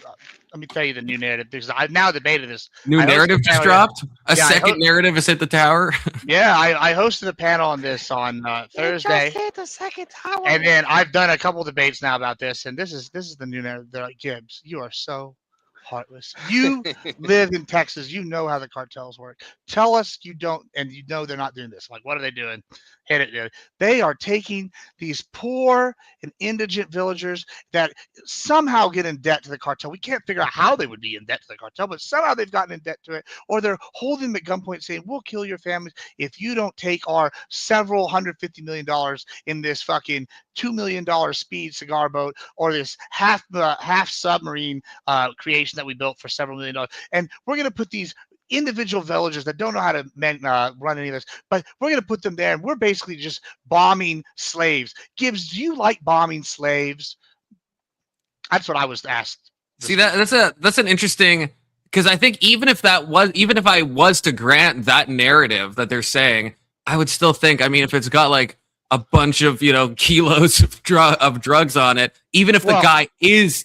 me tell you the new narrative because I've now debated this. New narrative just dropped. A second narrative has hit the tower. Yeah, I hosted a panel on this on Thursday. Just hit the second tower. And then I've done a couple debates now about this, and this is the new narrative. They're like, Gibbs, you are so heartless. You live in Texas. You know how the cartels work. Tell us you don't, and they're not doing this. Like, what are they doing? Hit it, dude. They are taking these poor and indigent villagers that somehow get in debt to the cartel. We can't figure out how they would be in debt to the cartel, but somehow they've gotten in debt to it, or they're holding them at gunpoint saying, we'll kill your families if you don't take our several $150 million in this fucking $2 million speed cigar boat or this half submarine creation that we built for several $1 million. And we're going to put these individual villagers that don't know how to run any of this, but we're going to put them there, and we're basically just bombing slaves. Gibbs, do you like bombing slaves? That's what I was asked. See, that's an interesting, because I think even if I was to grant that narrative that they're saying, I would still think, I mean, if it's got like a bunch of kilos of drugs on it, even if the guy is,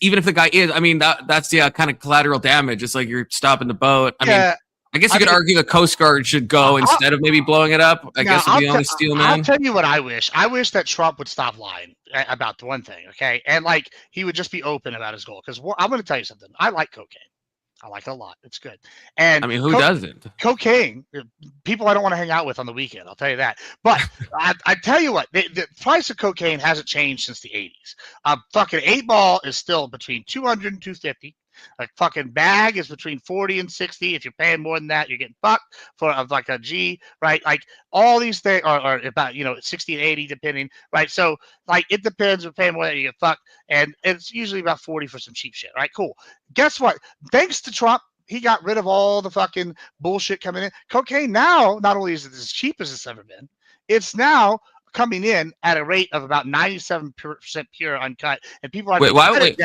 I mean, that's the kind of collateral damage. It's like you're stopping the boat. I mean, I guess you could argue the Coast Guard should go instead of maybe blowing it up. I guess it'd be on the steel man. I'll tell you what I wish. I wish that Trump would stop lying about the one thing, okay? And like he would just be open about his goal. Because I'm going to tell you something. I like cocaine. I like it a lot. It's good. And I mean, who doesn't? Cocaine, people I don't want to hang out with on the weekend. I'll tell you that. But I tell you what, the price of cocaine hasn't changed since the 80s. A fucking 8-ball is still between $200 and $250. A fucking bag is between 40 and 60. If you're paying more than that, you're getting fucked for like a G, right? Like all these things are about 60 and 80 depending, right? So like it depends. If you're paying more than that, you get fucked, and it's usually about 40 for some cheap shit, right? Cool. Guess what? Thanks to Trump, he got rid of all the fucking bullshit coming in. Cocaine now not only is it as cheap as it's ever been, it's now coming in at a rate of about 97% pure uncut, and people are wait.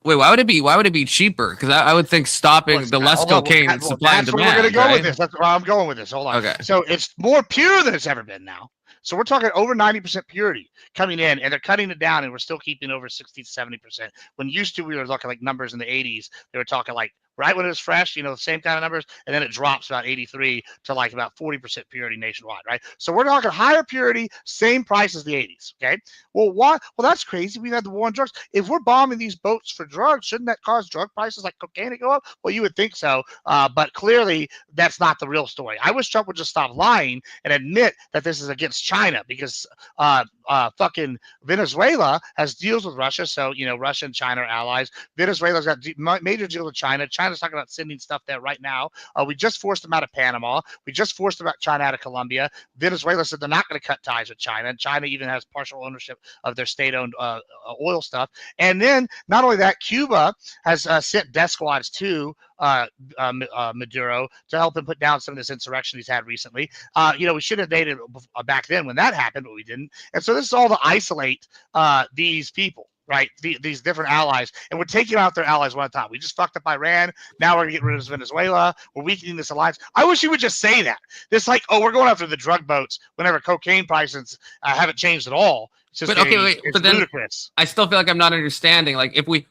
Wait, why would it be cheaper? Because I would think stopping the less cocaine supply and demand. That's where we're going to go right? with this. That's where I'm going with this. Hold on. Okay. So it's more pure than it's ever been now. So we're talking over 90% purity coming in, and they're cutting it down, and we're still keeping over 60 to 70%. When used to, we were looking like numbers in the 80s. They were talking like right when it was fresh, the same kind of numbers, and then it drops about 83 to like about 40% purity nationwide, right? So we're talking higher purity, same price as the 80s, okay? Well, why? Well, that's crazy. We had the war on drugs. If we're bombing these boats for drugs, shouldn't that cause drug prices like cocaine to go up? Well, you would think so, but clearly that's not the real story. I wish Trump would just stop lying and admit that this is against China, because fucking Venezuela has deals with Russia, so Russia and China are allies. Venezuela's got major deals with China. China's talking about sending stuff there right now. We just forced them out of Panama. We just forced China out of Colombia. Venezuela said they're not going to cut ties with China, and China even has partial ownership of their state-owned oil stuff. And then not only that, Cuba has sent death squads to Maduro to help him put down some of this insurrection he's had recently. We should have dated back then when that happened, but we didn't. And so this is all to isolate these people, right? These different allies, and we're taking out their allies one at a time. We just fucked up Iran. Now we're getting rid of Venezuela. We're weakening this alliance. I wish he would just say that. This like, oh, we're going after the drug boats whenever cocaine prices haven't changed at all. But then ludicrous. I still feel like I'm not understanding. Like, if we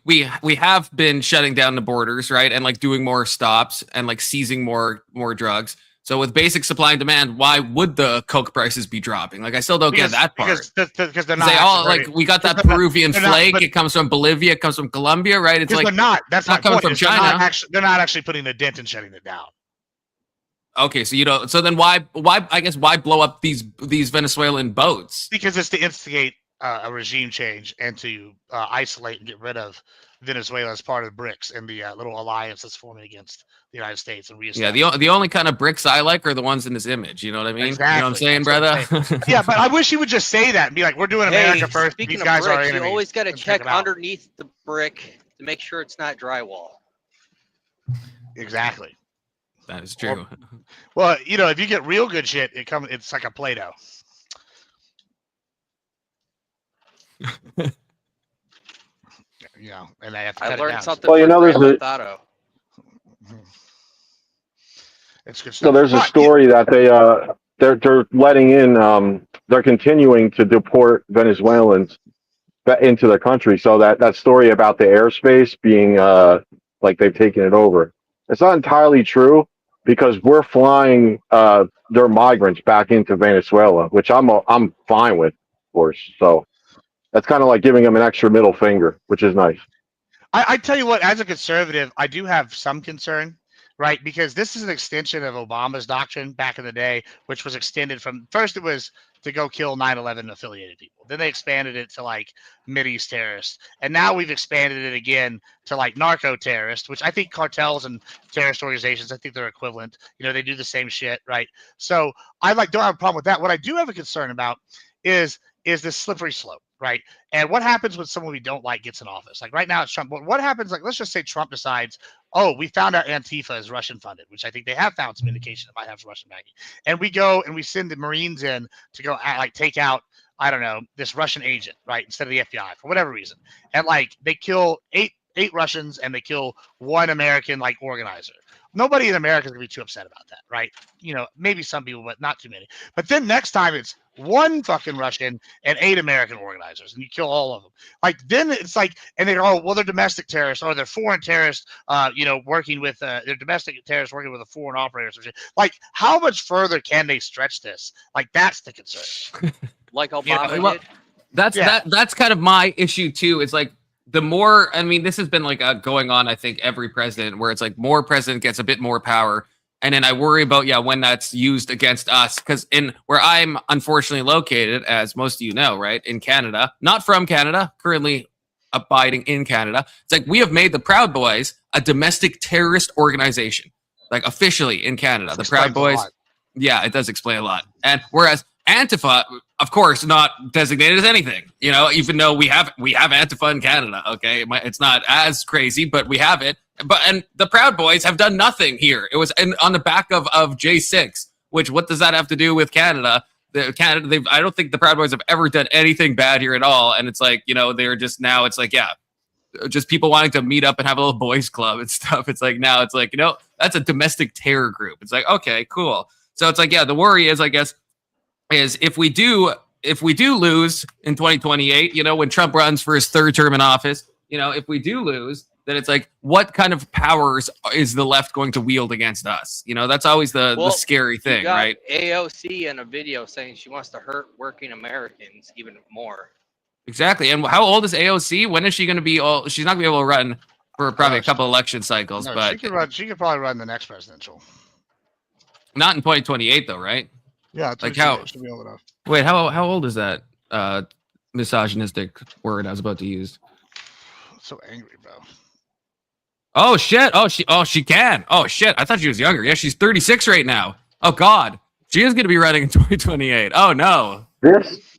have been shutting down the borders, right, and like doing more stops and like seizing more drugs. So with basic supply and demand, why would the coke prices be dropping? Like, I still don't get that part. Because they're not. They all like, we got that Peruvian flake. It comes from Bolivia. It comes from Colombia, right? It's like they're not. That's not coming from China. They're not actually putting a dent in shutting it down. Okay, so you don't. So then why? I guess why blow up these Venezuelan boats? Because it's to instigate a regime change and to isolate and get rid of Venezuela as part of the BRICS and the little alliance that's forming against the United States and reestablish. Yeah, the only kind of BRICS I like are the ones in this image. You know what I mean? Exactly. You know what I'm saying, brother? Yeah, but I wish he would just say that and be like, "We're doing America first. Speaking These of guys are our bricks, enemies." you always got to check underneath the brick to make sure it's not drywall. Exactly. That is true. Well, if you get real good shit, it's like a Play-Doh. And I have to cut learned something. Well, there's it's good stuff. So there's a story that they're letting in. They're continuing to deport Venezuelans into the country. So that story about the airspace being like they've taken it over, it's not entirely true, because we're flying their migrants back into Venezuela, which I'm fine with, of course. So that's kind of like giving them an extra middle finger, which is nice. I tell you what, as a conservative, I do have some concern, right? Because this is an extension of Obama's doctrine back in the day, which was extended from first it was to go kill 9/11 affiliated people. Then they expanded it to like Mideast terrorists. And now we've expanded it again to like narco terrorists, which I think cartels and terrorist organizations, I think they're equivalent. They do the same shit, right? So I don't have a problem with that. What I do have a concern about is this slippery slope, right? And what happens when someone we don't like gets in office? Like right now it's Trump. But what happens, like let's just say Trump decides, oh, we found out Antifa is Russian funded, which I think they have found some indication it might have Russian backing. And we go and we send the Marines in to go take out, I don't know, this Russian agent, right? Instead of the FBI for whatever reason. And like they kill eight Russians and they kill one American like organizer. Nobody in America is gonna be too upset about that, right? Maybe some people, but not too many. But then next time it's one fucking Russian and 8 American organizers, and you kill all of them. Like then it's like, and they go, oh, well, they're domestic terrorists, or they're foreign terrorists, working with they're domestic terrorists working with a foreign operator. Or like, how much further can they stretch this? Like that's the concern. Like Obama did. That's kind of my issue too. It's like, the more, I mean, this has been like going on, I think, every president, where it's like more president gets a bit more power. And then I worry about, when that's used against us, because in where I'm unfortunately located, as most of you know, right, in Canada, not from Canada, currently abiding in Canada, it's like we have made the Proud Boys a domestic terrorist organization, like officially in Canada. The Proud Boys. Yeah, it does explain a lot. And whereas Antifa, of course, not designated as anything, even though we have Antifa in Canada. Okay, it's not as crazy, but we have it. And the Proud Boys have done nothing here. It was on the back of J6, which what does that have to do with Canada? I don't think the Proud Boys have ever done anything bad here at all. And it's like, they're just now. It's like, just people wanting to meet up and have a little boys club and stuff. It's like now it's like, that's a domestic terror group. It's like, okay, cool. So it's like, yeah, the worry is, I guess, is if we do lose in 2028, when Trump runs for his third term in office, if we do lose, then it's like, what kind of powers is the left going to wield against us? That's always the scary thing, right? AOC in a video saying she wants to hurt working Americans even more. Exactly. And how old is AOC? When is she going to be? She's not going to be able to run for probably a couple election cycles, but she could probably run the next presidential. Not in 2028, though, right? Yeah, like how? Should be old enough. Wait, how old is that misogynistic word I was about to use? So angry, bro. Oh shit! She can. Oh shit! I thought she was younger. Yeah, she's 36 right now. Oh god, she is going to be running in 2028. Oh no.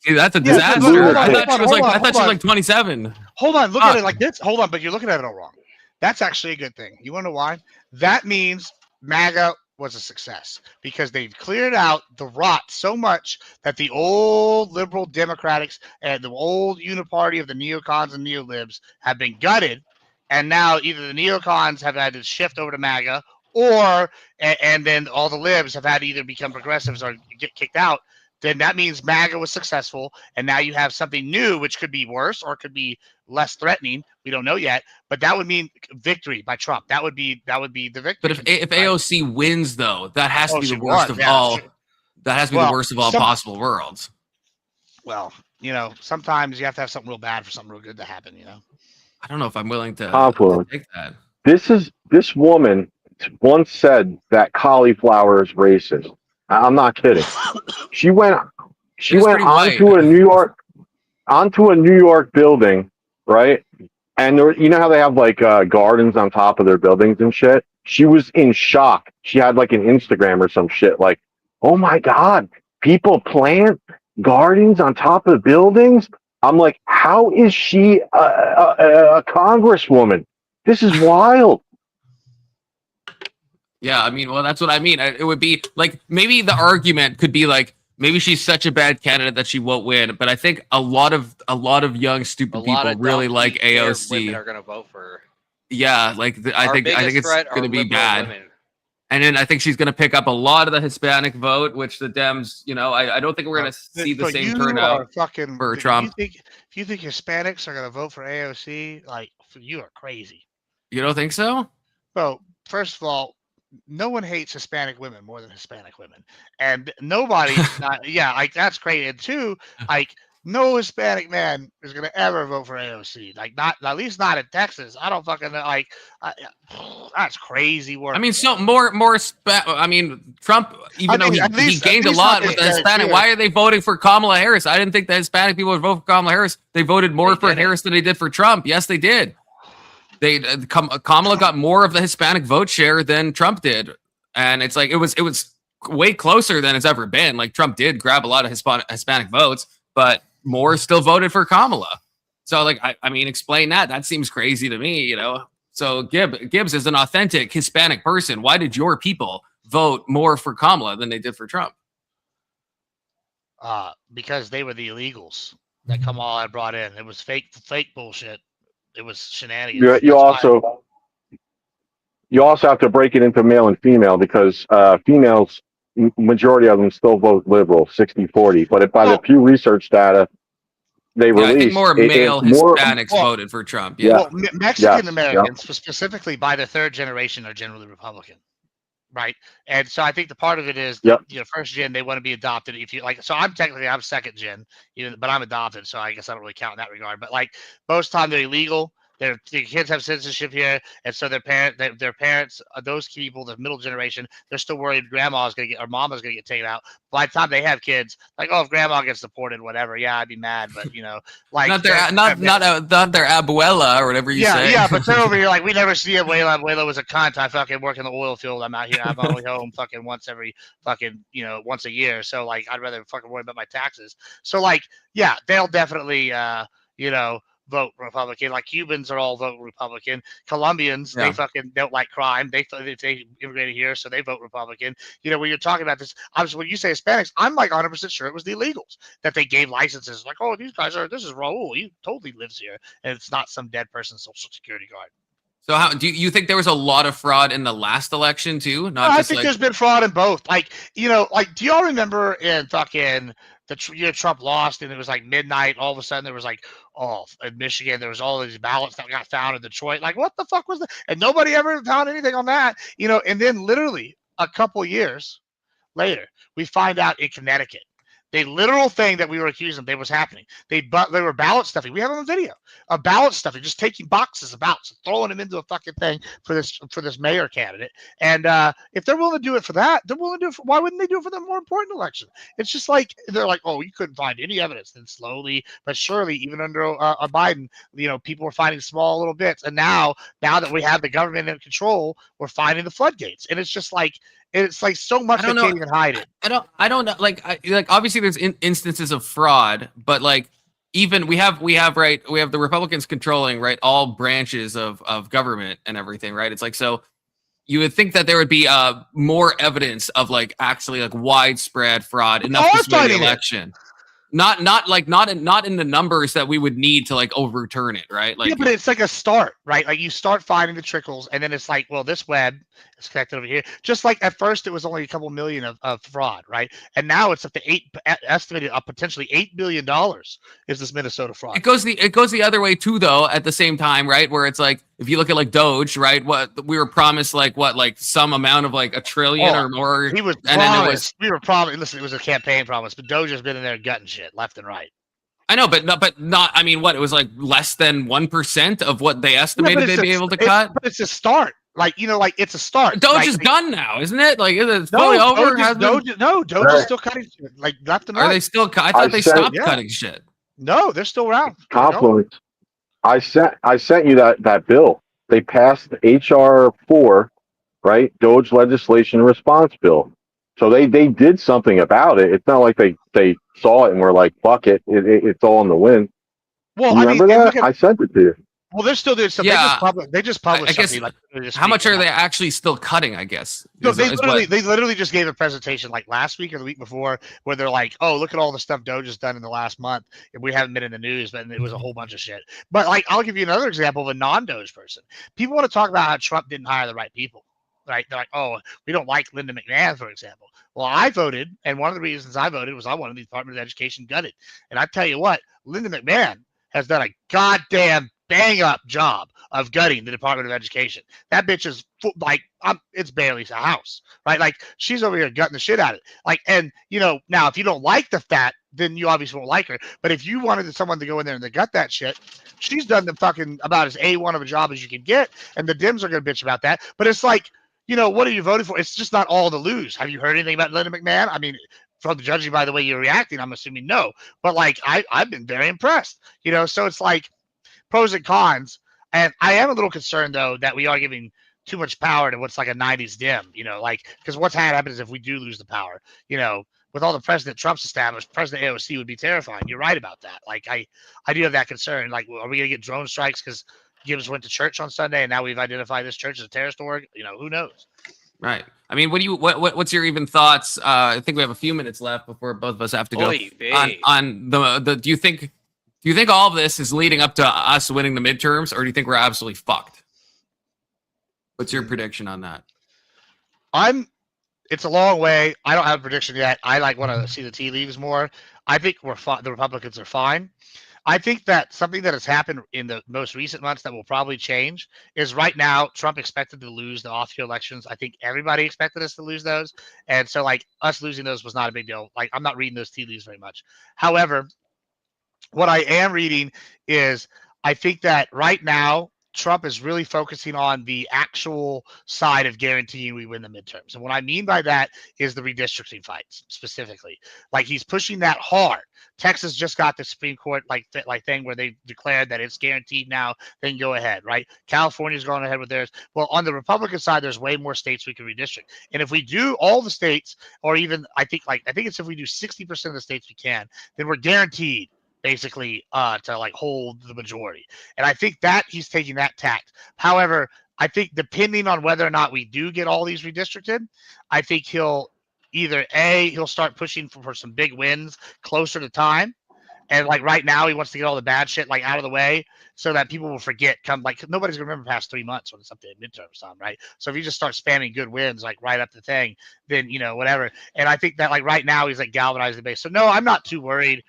See, that's a disaster. I thought she was like 27. Hold on, look at it like this. Hold on, but you're looking at it all wrong. That's actually a good thing. You want to know why? That means MAGA was a success because they've cleared out the rot so much that the old liberal Democrats and the old uniparty of the neocons and neolibs have been gutted, and now either the neocons have had to shift over to MAGA, or and then all the libs have had to either become progressives or get kicked out. Then that means MAGA was successful, and now you have something new, which could be worse or could be less threatening. We don't know yet, but that would mean victory by Trump. That would be the victory. But if AOC wins, though, that has to be the worst of all. That has to be the worst of all possible worlds. Well, sometimes you have to have something real bad for something real good to happen. I don't know if I'm willing to take that. This woman once said that cauliflower is racist. I'm not kidding. She went onto a New York building, right? And there, how they have like gardens on top of their buildings and shit. She was in shock. She had like an Instagram or some shit like, "Oh my god, people plant gardens on top of the buildings." I'm like, how is she a congresswoman? This is wild. Yeah, I mean, well, that's what I mean. It would be like, maybe the argument could be like, maybe she's such a bad candidate that she won't win. But I think a lot of young stupid people really like AOC. Women are going to vote for her. Yeah, like I think it's going to be bad. Women. And then I think she's going to pick up a lot of the Hispanic vote, which the Dems, I don't think we're going to see the same turnout for Trump. If you think Hispanics are going to vote for AOC, like, you are crazy. You don't think so? Well, first of all, no one hates Hispanic women more than Hispanic women, and nobody, that's great. And two, like, no Hispanic man is gonna ever vote for AOC. Like, not at least not in Texas. I don't fucking like. That's crazy work. I mean, so more. I mean, Trump, even though he gained a lot with the Hispanic, why are they voting for Kamala Harris? I didn't think the Hispanic people would vote for Kamala Harris. They voted more for Harris than they did for Trump. Yes, they did. Kamala got more of the Hispanic vote share than Trump did, and it's like it was way closer than it's ever been. Like, Trump did grab a lot of Hispanic votes, but more still voted for Kamala. So, like, I mean, explain that. That seems crazy to me, So Gibbs is an authentic Hispanic person. Why did your people vote more for Kamala than they did for Trump? Because they were the illegals that Kamala had brought in. It was fake bullshit. It was shenanigans. You also have to break it into male and female, because females, majority of them still vote liberal, 60-40. But by the Pew Research data they released, I think more male Hispanics voted for Trump. Yeah, well, Mexican Americans, specifically by the third generation, are generally Republican. Right. And so I think the part of it is, first gen, they want to be adopted. If you like, so I'm second gen, but I'm adopted. So I guess I don't really count in that regard. But like, most time they're illegal. Their kids have citizenship here, and so their parents, those people, the middle generation, they're still worried grandma's gonna get or mama's gonna get taken out. By the time they have kids, like, oh, if grandma gets deported, whatever, yeah, I'd be mad, but like not their abuela or whatever you say. Yeah, but they're over here like, we never see abuela. Abuela was a cunt. I fucking work in the oil field. I'm out here. I'm only home fucking once a year. So like, I'd rather fucking worry about my taxes. So like, yeah, they'll definitely vote Republican. Like Cubans are all vote Republican. Colombians, they fucking don't like crime. They immigrated here, so they vote Republican. You know, when you're talking about this, obviously when you say Hispanics, I'm like 100% sure it was the illegals that they gave licenses. Like, oh, these guys this is Raul. He totally lives here, and it's not some dead person's social security card. So how do you think there was a lot of fraud in the last election too? I think there's been fraud in both. Like, you know, like, do y'all remember in fucking the year Trump lost and it was like midnight, all of a sudden there was like, oh, in Michigan, there was all these ballots that got found in Detroit. Like, what the fuck was that? And nobody ever found anything on that, you know, and then literally a couple years later, we find out in Connecticut, the literal thing that we were accusing them was happening. They were ballot stuffing. We have them on video of ballot stuffing, just taking boxes of ballots and throwing them into a fucking thing for this mayor candidate. And if they're willing to do it for that, they're willing to do it. Why wouldn't they do it for the more important election? It's just like they're like, oh, you couldn't find any evidence. Then slowly but surely, even under a Biden, you know, people were finding small little bits. And now that we have the government in control, we're finding the floodgates. And it's just like. It's like so much that can't even hide it. I don't know. Like obviously there's instances of fraud, but like even we have the Republicans controlling all branches of government and everything, right? It's like, so you would think that there would be more evidence of like actually like widespread fraud enough to sway the election. Not in the numbers that we would need to like overturn it, right? Like, yeah, but it's like a start, right? Like you start finding the trickles, and then it's like, well, this web is connected over here. Just like at first it was only a couple million of fraud, right? And now it's up to estimated up potentially $8 billion is this Minnesota fraud. It goes the other way too, though. At the same time, right? Where it's like if you look at like Doge, right? What we were promised like some amount of like $1 trillion or more. He was promised. We were promised. Listen, it was a campaign promise, but Doge has been in there gutting shit left and right. I know, but not. I mean, what it was like less than 1% of what they estimated they'd be able to cut. But it's a start. Like, you know, like it's a start. Doge is done now, isn't it? Like it's fully over. Doge is still cutting shit, like left and right. Are they still? I thought they stopped cutting shit. No, they're still around. Confluence. I sent you that bill. They passed HR 4, right? Doge legislation response bill. So they did something about it. It's not like they saw it and were like, fuck it, it's all in the wind. Well, remember that? I sent it to you. Well, they're still doing something. Yeah. They just published something. Like, how much are they actually still cutting, I guess? No, they literally just gave a presentation like last week or the week before where they're like, oh, look at all the stuff Doge has done in the last month. And we haven't been in the news, but it was a whole bunch of shit. But like, I'll give you another example of a non-Doge person. People want to talk about how Trump didn't hire the right people. Right? They're like, oh, we don't like Linda McMahon, for example. Well, I voted, and one of the reasons I voted was I wanted the Department of Education gutted. And I tell you what, Linda McMahon has done a goddamn bang-up job of gutting the Department of Education. That bitch is like, it's barely a house, right? Like, she's over here gutting the shit out of it. Like, and, you know, now, if you don't like the fat, then you obviously won't like her. But if you wanted someone to go in there and they gut that shit, she's done the fucking about as A1 of a job as you can get, and the Dems are going to bitch about that. But it's like, you know, what are you voting for? It's just not all to lose. Have you heard anything about Linda McMahon? I mean, from the judging by the way you're reacting, I'm assuming no. But like, I've been very impressed. You know, so it's like pros and cons. And I am a little concerned though that we are giving too much power to what's like a 90s dim. You know, like because what's happens if we do lose the power. You know, with all the President Trump's established, President AOC would be terrifying. You're right about that. Like I do have that concern. Like, are we gonna get drone strikes because Gibbs went to church on Sunday, and now we've identified this church as a terrorist org? You know, who knows? Right. I mean, what's your even thoughts? I think we have a few minutes left before both of us have to go. On the do you think all of this is leading up to us winning the midterms, or do you think we're absolutely fucked? What's your prediction on that? It's a long way. I don't have a prediction yet. I want to see the tea leaves more. I think the Republicans are fine. I think that something that has happened in the most recent months that will probably change is right now, Trump expected to lose the off-year elections. I think everybody expected us to lose those. And so like us losing those was not a big deal. Like I'm not reading those tea leaves very much. However, what I am reading is I think that right now, Trump is really focusing on the actual side of guaranteeing we win the midterms. And what I mean by that is the redistricting fights specifically. Like he's pushing that hard. Texas just got the Supreme Court thing where they declared that it's guaranteed now, then go ahead, right? California's going ahead with theirs. Well, on the Republican side, there's way more states we can redistrict. And if we do all the states, or even I think it's if we do 60% of the states we can, then we're guaranteed basically to like hold the majority. And I think that he's taking that tact. However, I think depending on whether or not we do get all these redistricted, I think he'll either he'll start pushing for some big wins closer to time. And like right now, he wants to get all the bad shit like out of the way so that people will forget. Nobody's gonna remember past 3 months when it's up to midterm time, right? So if you just start spamming good wins like right up the thing, then whatever. And I think that like right now he's like galvanizing the base. So no, I'm not too worried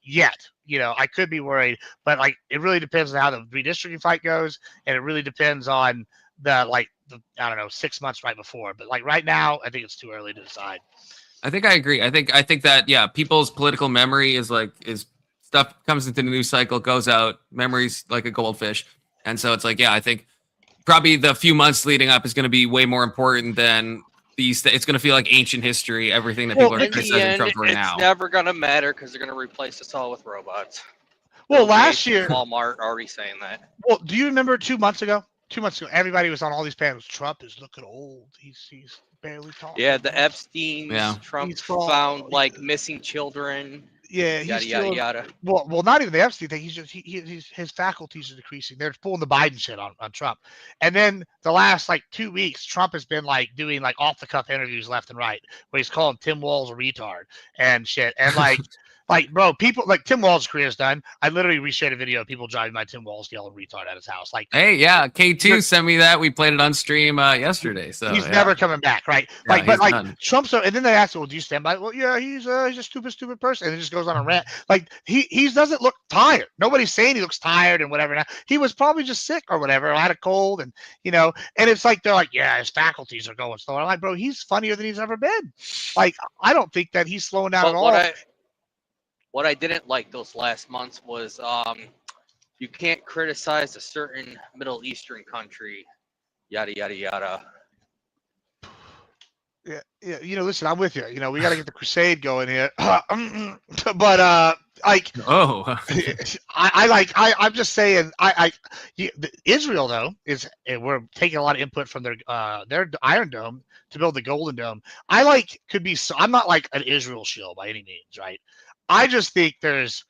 yet. I could be worried, but like it really depends on how the redistricting fight goes, and it really depends on the I don't know 6 months right before. But like right now, I think it's too early to decide. I think I agree. I think that people's political memory is stuff comes into the news cycle, goes out, memory's like a goldfish. And so it's like, I think probably the few months leading up is going to be way more important than these. It's going to feel like ancient history, everything that people are criticizing Trump right now. It's never going to matter because they're going to replace us all with robots. Well, last year, Walmart already saying that. Well, do you remember 2 months ago? 2 months ago, everybody was on all these panels. Trump is looking old. He's barely talking. Yeah, the Epstein. Yeah. Trump found like missing children. Yeah, yada. Well, not even the Epstein thing. He's just his faculties are decreasing. They're pulling the Biden shit on Trump. And then the last like 2 weeks, Trump has been like doing like off the cuff interviews left and right, where he's calling Tim Walz a retard and shit. And like Like, bro, people like Tim Walz's career is done. I literally reshared a video of people driving by Tim Walz yelling retard at his house. Like, hey, yeah, K2 sent me that. We played it on stream yesterday. So he's never coming back, right? Like, but like done. Trump's so, and then they ask, well, do you stand by? Well, yeah, he's a stupid person, and it just goes on a rant. Like he doesn't look tired. Nobody's saying he looks tired and whatever. Now he was probably just sick or whatever, or had a cold, and and it's like they're like, yeah, his faculties are going slow. I'm like, bro, he's funnier than he's ever been. Like, I don't think that he's slowing down at all. What I didn't like those last months was you can't criticize a certain Middle Eastern country, yada yada yada. Yeah. Listen, I'm with you. We got to get the crusade going here. But like, I'm just saying, Israel though we're taking a lot of input from their Iron Dome to build the Golden Dome. I'm not like an Israel shill by any means, right? I just think there's,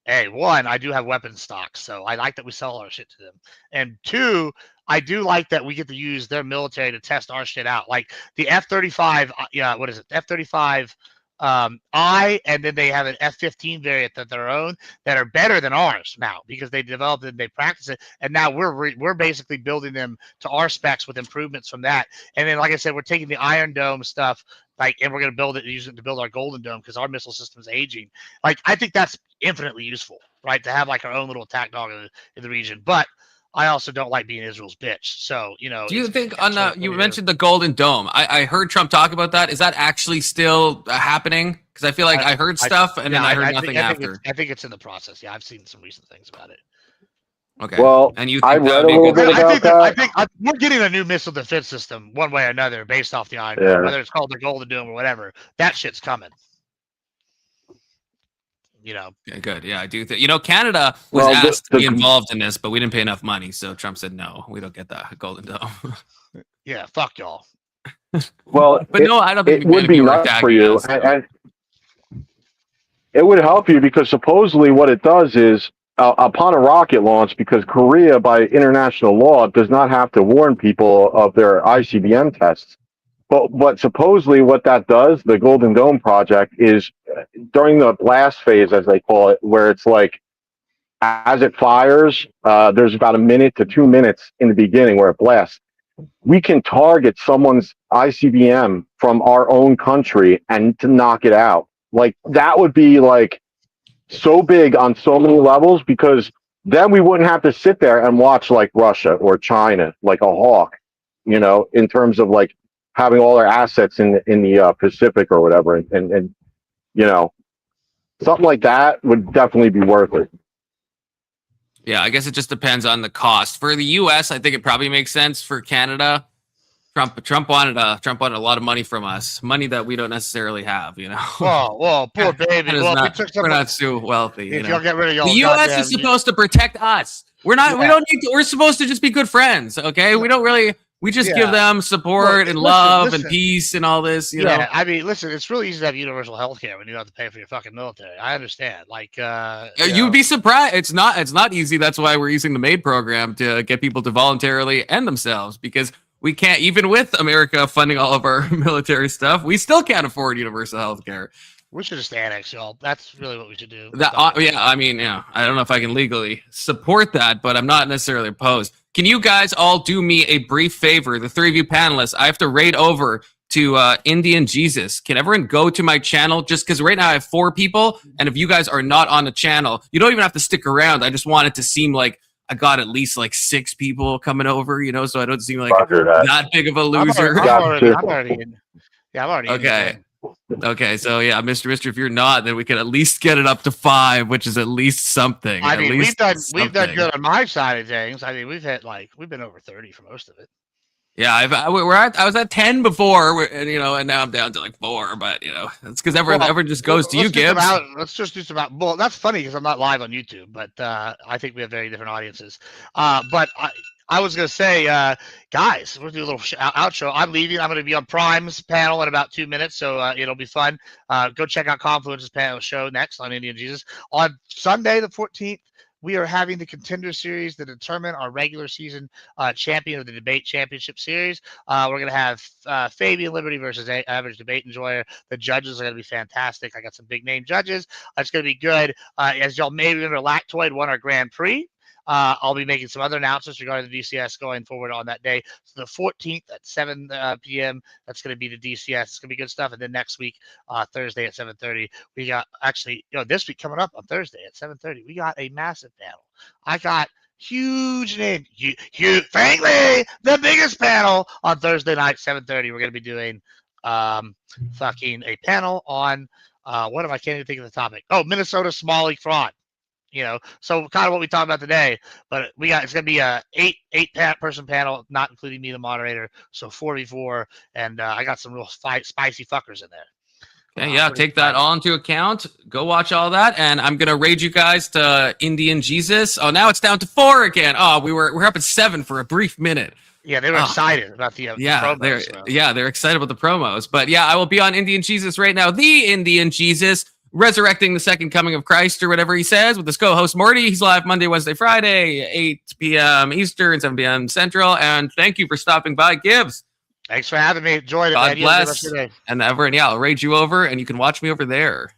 one, I do have weapons stocks, so I like that we sell our shit to them. And two, I do like that we get to use their military to test our shit out. Like the F-35, what is it? F-35 I, and then they have an F-15 variant that their own that are better than ours now because they developed it and they practice it. And now we're basically building them to our specs with improvements from that. And then, like I said, we're taking the Iron Dome stuff, and we're going to build it, use it to build our Golden Dome because our missile system is aging. Like, I think that's infinitely useful, right? To have like our own little attack dog in the region. But I also don't like being Israel's bitch. So, do you think you mentioned the Golden Dome? I heard Trump talk about that. Is that actually still happening? Because I feel like I heard stuff and then I heard nothing after. I think it's in the process. Yeah, I've seen some recent things about it. Okay. Well, and you think I read a little bit about that. I think we're getting a new missile defense system one way or another based off the Iron Dome, whether it's called the Golden Dome or whatever. That shit's coming. Okay, good. Yeah, I do think Canada was asked to be involved in this, but we didn't pay enough money, so Trump said no, we don't get the Golden Dome. Yeah, fuck y'all. Well, but no, I don't think it would be nice for you, and it would help you because supposedly what it does is upon a rocket launch, because Korea by international law does not have to warn people of their ICBM tests. But supposedly what that does, the Golden Dome project, is during the blast phase, as they call it, where it's like as it fires, there's about 1 minute to 2 minutes in the beginning where it blasts. We can target someone's ICBM from our own country and to knock it out. Like, that would be like so big on so many levels, because then we wouldn't have to sit there and watch like Russia or China like a hawk, in terms of like having all their assets in the Pacific or whatever, and something like that would definitely be worth it. Yeah, I guess it just depends on the cost. For the U.S., I think it probably makes sense. For Canada, Trump wanted a lot of money from us, money that we don't necessarily have. Well, poor baby. We're not too wealthy. If y'all get rid of y'all, the U.S. is supposed to protect us. We're not. Yeah. We don't need to. We're supposed to just be good friends. Okay. We don't really. We just give them support and love and peace and all this, you know. I mean, listen, it's really easy to have universal health care when you don't have to pay for your fucking military. I understand. Like, you'd be surprised. It's not easy. That's why we're using the MAID program to get people to voluntarily end themselves, because we can't, even with America funding all of our military stuff, we still can't afford universal health care. We should just annex y'all. That's really what we should do. I mean, I don't know if I can legally support that, but I'm not necessarily opposed. Can you guys all do me a brief favor? The three of you panelists, I have to raid over to Indian Jesus. Can everyone go to my channel? Just because right now I have 4 people, and if you guys are not on the channel, you don't even have to stick around. I just want it to seem like I got at least like 6 people coming over, you know, so I don't seem like that big of a loser. I'm already in. Yeah, I'm already okay. Okay, so yeah, Mr. If you're not, then we can at least get it up to 5, which is at least something. I mean, we've done good on my side of things. I mean, we've been over 30 for most of it. Yeah, I was at 10 before, and now I'm down to like 4. But it's because everyone just goes to you, Gibbs. Let's just do some about. Well, that's funny because I'm not live on YouTube, but I think we have very different audiences. But I was going to say, guys, we'll do a little outro. I'm leaving. I'm going to be on Prime's panel in about 2 minutes, so it'll be fun. Go check out Confluence's panel show next on Indian Jesus. On Sunday, the 14th, we are having the Contender Series to determine our regular season champion of the Debate Championship Series. We're going to have Fabian Liberty versus Average Debate Enjoyer. The judges are going to be fantastic. I got some big name judges. It's going to be good. As y'all may remember, Lactoid won our Grand Prix. I'll be making some other announcements regarding the DCS going forward on that day. So the 14th at 7 p.m., that's going to be the DCS. It's going to be good stuff. And then next week, Thursday at 7:30, we got this week coming up on Thursday at 7:30, we got a massive panel. I got huge name, frankly, the biggest panel on Thursday night, 7:30. We're going to be doing fucking a panel on I can't even think of the topic. Oh, Minnesota small league fraud. So kind of what we talked about today, but it's going to be a eight person panel, not including me, the moderator. So 4v4, and I got some real spicy fuckers in there. Okay, take that all into account. Go watch all that, and I'm gonna raid you guys to Indian Jesus. Oh, now it's down to 4 again. Oh, we're up at 7 for a brief minute. Yeah, they were excited about the promos. They're excited about the promos. But yeah, I will be on Indian Jesus right now. The Indian Jesus. Resurrecting the second coming of Christ, or whatever he says, with his co-host Morty. He's live Monday, Wednesday, Friday, 8 p.m. Eastern, 7 p.m. Central. And thank you for stopping by, Gibbs. Thanks for having me. Enjoyed it. God bless. And everyone, I'll raid you over, and you can watch me over there.